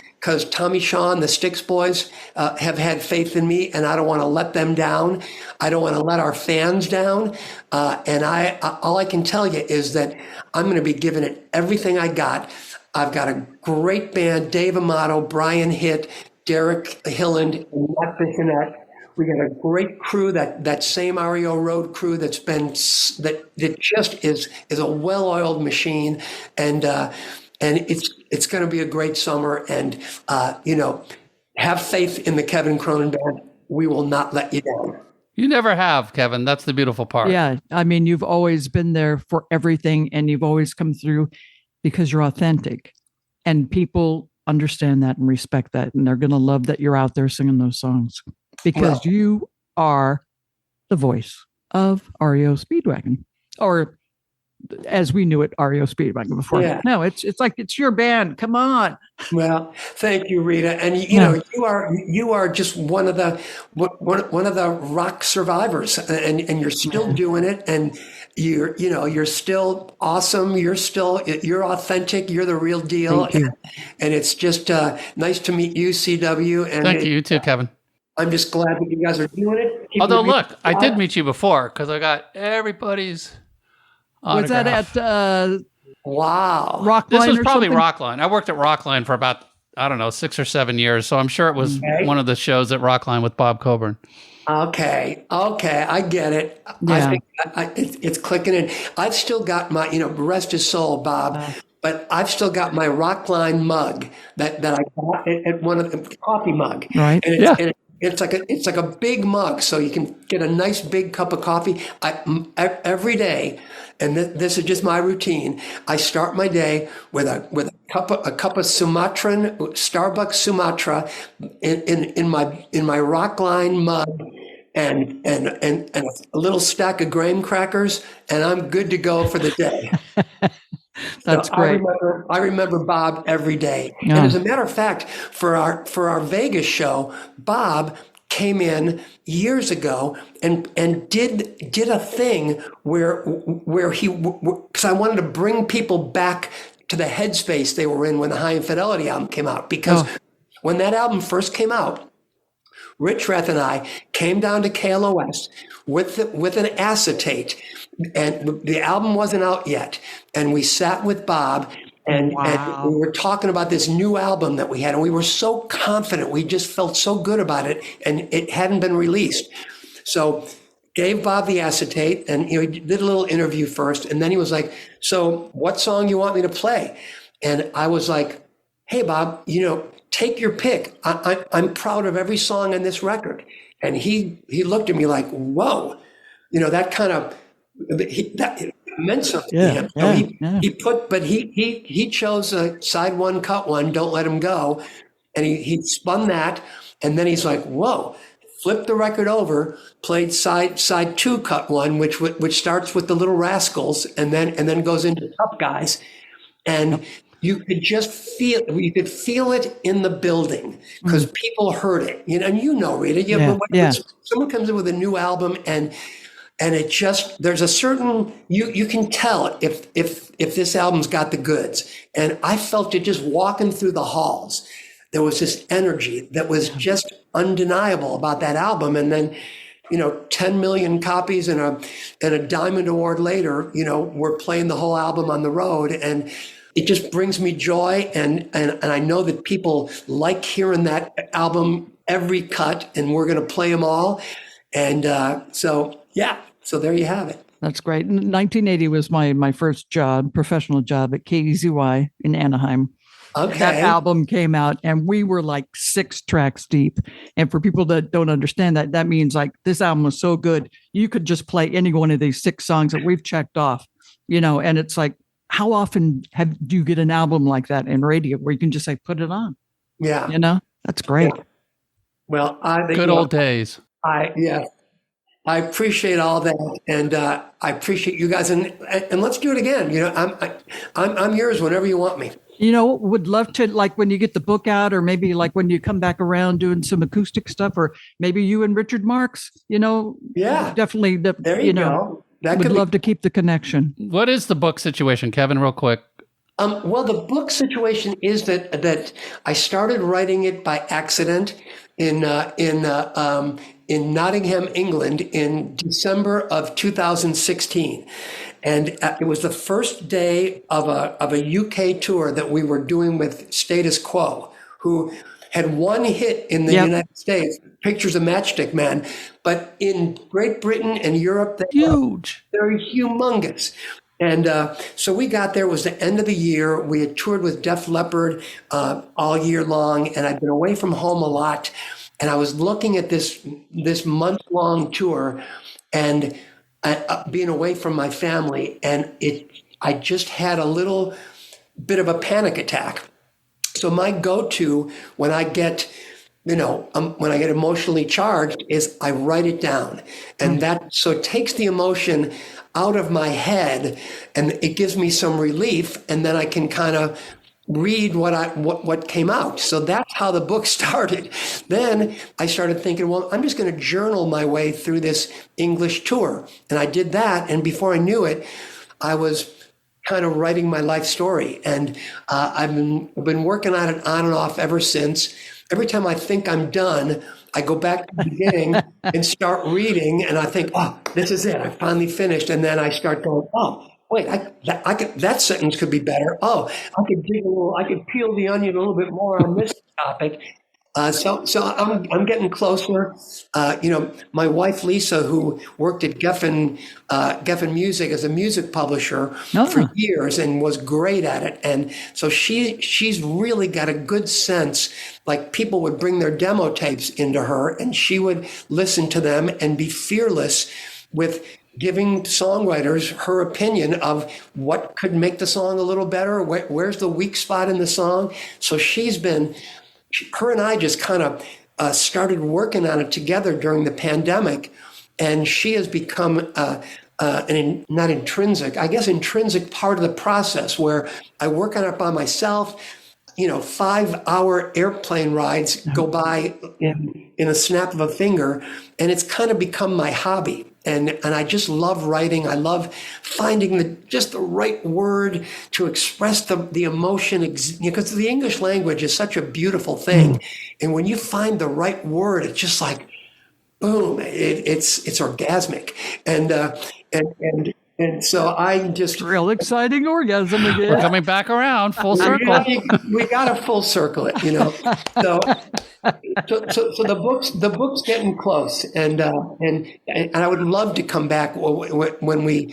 Tommy Shaw and the Styx Boys have had faith in me, and I don't want to let them down. I don't want to let our fans down. And all I can tell you is that I'm going to be giving it everything I got. I've got a great band: Dave Amato, Brian Hitt, Derek Hilland, and Matt Bissonette. We got a great crew, that same REO Road crew that just is a well-oiled machine, and it's going to be a great summer. And have faith in the Kevin Cronin Band. We will not let you down. You never have, Kevin. That's the beautiful part. Yeah, I mean, you've always been there for everything, and you've always come through because you're authentic, and people understand that and respect that, and they're going to love that you're out there singing those songs because you are the voice of REO Speedwagon, or as we knew it, REO Speedwagon before. Yeah. No, it's like it's your band. Come on. Well, thank you, Rita. And you are just one of the rock survivors, and you're still doing it, and you're still awesome. You're authentic. You're the real deal. Thank you. And it's just nice to meet you, CW. And Thank you too, Kevin. I'm just glad that you guys are doing it. Although, look, I did meet you before because I got everybody's autograph. Was that at wow. Rockline? This was or probably something? Rockline. I worked at Rockline for about, 6 or 7 years. So I'm sure it was one of the shows at Rockline with Bob Coburn. Okay, I get it. Yeah. I think it's clicking in. I've still got my, rest his soul, Bob, but I've still got my Rockline mug that I got at one of the coffee mug. Right. And it's like a big mug, so you can get a nice big cup of coffee. Every day, and this is just my routine. I start my day with a cup of Sumatran, Starbucks Sumatra, in my Rockline mug, and a little stack of graham crackers, and I'm good to go for the day. That's great. I remember Bob every day. Yeah. And as a matter of fact, for our Vegas show, Bob came in years ago and did a thing where he, because I wanted to bring people back to the headspace they were in when the High Infidelity album came out. Because when that album first came out, Rich Reth and I came down to KLOS with an acetate, and the album wasn't out yet. And we sat with Bob, and we were talking about this new album that we had, and we were so confident. We just felt so good about it, and it hadn't been released. So gave Bob the acetate, and he did a little interview first, and then he was like, "So what song you want me to play?" And I was like, "Hey, Bob, take your pick. I'm proud of every song on this record." And he looked at me like, "Whoa," that kind of that meant something to him. So he chose a side one, cut one, Don't Let Him Go, and he spun that, and then he's like, "Whoa." Flipped the record over, played side two, cut one, which starts with the Little Rascals, and then goes into Tough Guys. and you could feel it in the building because people heard it. Rita. When someone comes in with a new album and it just, there's a certain, you can tell if this album's got the goods. And I felt it just walking through the halls. There was this energy that was just undeniable about that album. And then, 10 million copies and a Diamond Award later, we're playing the whole album on the road. And it just brings me joy. And I know that people like hearing that album, every cut, and we're going to play them all. And so there you have it. That's great. 1980 was my first professional job at KEZY in Anaheim. Okay. That album came out and we were like 6 tracks deep. And for people that don't understand that means like this album was so good, you could just play any one of these 6 songs that we've checked off, and it's like, how often do you get an album like that in radio where you can just say, put it on? Yeah. That's great. Yeah. Well, good old days. I appreciate all that, and I appreciate you guys, and let's do it again. I'm yours whenever you want me. Would love to, like when you get the book out, or maybe like when you come back around doing some acoustic stuff, or maybe you and Richard Marx. Definitely. There you go. Would love to keep the connection. What is the book situation, Kevin? Real quick. Well, the book situation is that I started writing it by accident in Nottingham, England, in December of 2016. And it was the first day of a UK tour that we were doing with Status Quo, who had one hit in the United States, Pictures of Matchstick Man. But in Great Britain and Europe, they're humongous. And so we got there. It was the end of the year. We had toured with Def Leppard all year long, and I'd been away from home a lot. And I was looking at this month-long tour and being away from my family, and I just had a little bit of a panic attack. So my go-to when I get emotionally charged is I write it down, and so it takes the emotion out of my head, and it gives me some relief, and then I can kind of read what came out. So that's how the book started. Then I started thinking, well, I'm just going to journal my way through this English tour. And I did that. And before I knew it, I was kind of writing my life story. And I've been working on it on and off ever since. Every time I think I'm done, I go back to the beginning and start reading. And I think, oh, this is it. I finally finished. And then I start going, oh, wait, that sentence could be better. Oh, I could peel the onion a little bit more on this topic. So I'm getting closer. My wife Lisa, who worked at Geffen Music as a music publisher for years and was great at it, and so she's really got a good sense. Like people would bring their demo tapes into her, and she would listen to them and be fearless with giving songwriters her opinion of what could make the song a little better, where's the weak spot in the song. So her and I just kind of started working on it together during the pandemic, and she has become not intrinsic, I guess intrinsic part of the process where I work on it by myself. 5-hour airplane rides go by in a snap of a finger, and it's kind of become my hobby. And I just love writing. I love finding just the right word to express the emotion, because the English language is such a beautiful thing. And when you find the right word, it's just like, boom, it's orgasmic. And so I just real exciting orgasm again. We're coming back around full circle. We got to full circle it, So the book's getting close, and I would love to come back when we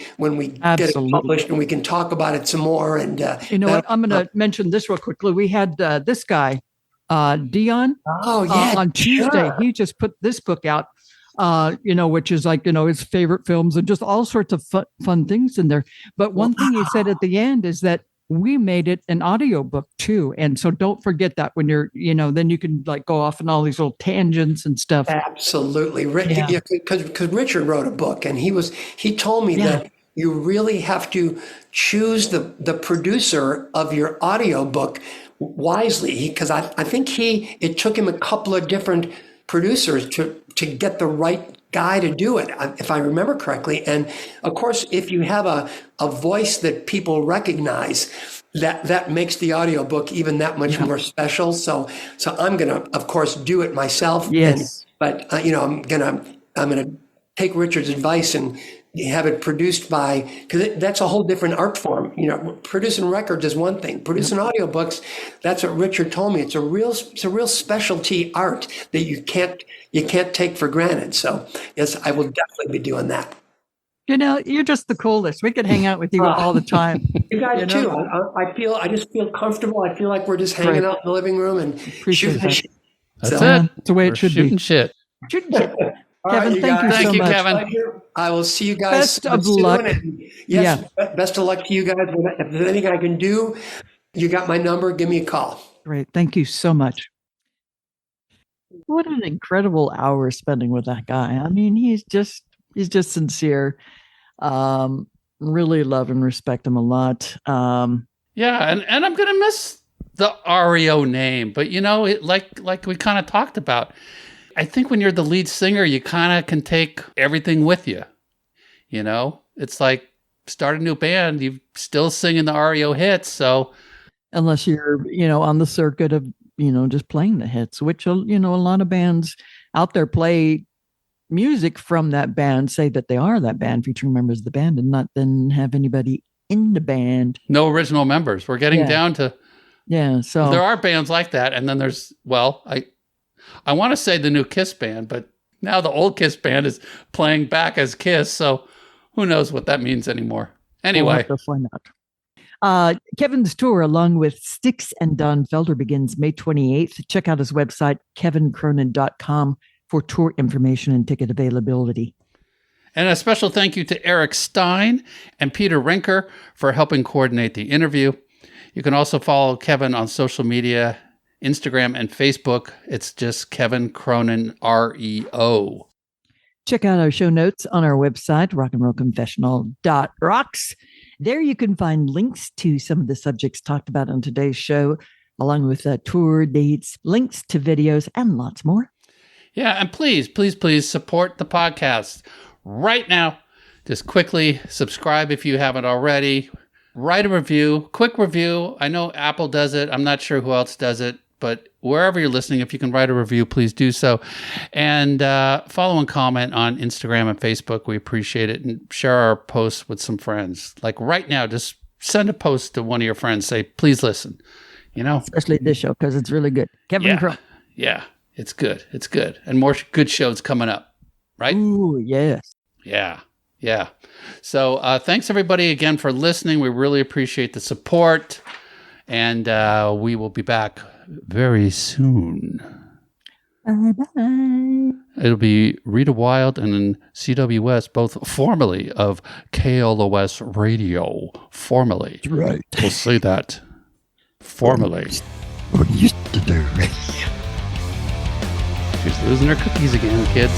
get it published and we can talk about it some more. And what? I'm going to mention this real quickly. We had this guy, Dion. On Tuesday. Sure. He just put this book out. Which is like, his favorite films and just all sorts of fun things in there. But one thing he said at the end is that we made it an audiobook too. And so don't forget that when you're, then you can like go off on all these little tangents and stuff. Absolutely. Because Richard wrote a book, and he told me that you really have to choose the producer of your audiobook wisely, because I think it took him a couple of different producers to get the right guy to do it, if I remember correctly. And of course, if you have a voice that people recognize, that makes the audiobook even that much more special. So I'm going to, of course, do it myself. Yes. But I'm gonna take Richard's advice and have it produced by, because that's a whole different art form. Producing records is one thing. Producing audiobooks, that's what Richard told me. It's a real specialty art that you can't take for granted. So yes, I will definitely be doing that. You're just the coolest. We could hang out with you all the time. You guys too. I just feel comfortable. I feel like we're just hanging out in the living room and shooting the shit. That's it. That's the way it should shooting be. Shit. Shooting shit. All Kevin, right, thank you Thank so you, much. Kevin. I will see you guys Best of soon. luck. And yes, best of luck to you guys. If there's anything I can do, you got my number. Give me a call. Great. Thank you so much. What an incredible hour spending with that guy. I mean, he's just sincere. Really love and respect him a lot. Yeah, and I'm gonna miss the REO name, but like we kind of talked about, I think when you're the lead singer, you kind of can take everything with you. It's like start a new band, you still singing the REO hits. So unless you're, on the circuit of, just playing the hits, which, a lot of bands out there play music from that band, say that they are that band, featuring members of the band, and not then have anybody in the band. No original members. We're getting down to. Yeah. So there are bands like that. And then there's, I want to say the new Kiss band, but now the old Kiss band is playing back as Kiss. So who knows what that means anymore. Anyway. We'll have to find out. Kevin's tour, along with Styx and Don Felder, begins May 28th. Check out his website, kevincronin.com, for tour information and ticket availability. And a special thank you to Eric Stein and Peter Rinker for helping coordinate the interview. You can also follow Kevin on social media, Instagram and Facebook. It's just Kevin Cronin, REO. Check out our show notes on our website, rockandrollconfessional.rocks. There you can find links to some of the subjects talked about on today's show, along with tour dates, links to videos, and lots more. Yeah, and please support the podcast right now. Just quickly subscribe if you haven't already. Write a review, quick review. I know Apple does it. I'm not sure who else does it, but wherever you're listening, if you can write a review, please do so. And follow and comment on Instagram and Facebook. We appreciate it. And share our posts with some friends. Like right now, just send a post to one of your friends. Say, please listen. Especially this show, because it's really good. Kevin Cronin. Yeah, it's good. It's good. And more good shows coming up, right? Ooh, yes. Yeah. So thanks everybody again for listening. We really appreciate the support, and we will be back very soon. Bye-bye. It'll be Rita Wild and CWS, both formerly of KLOS Radio. Formerly. That's right. We'll say that. Formerly. What used to do. She's losing her cookies again, kids.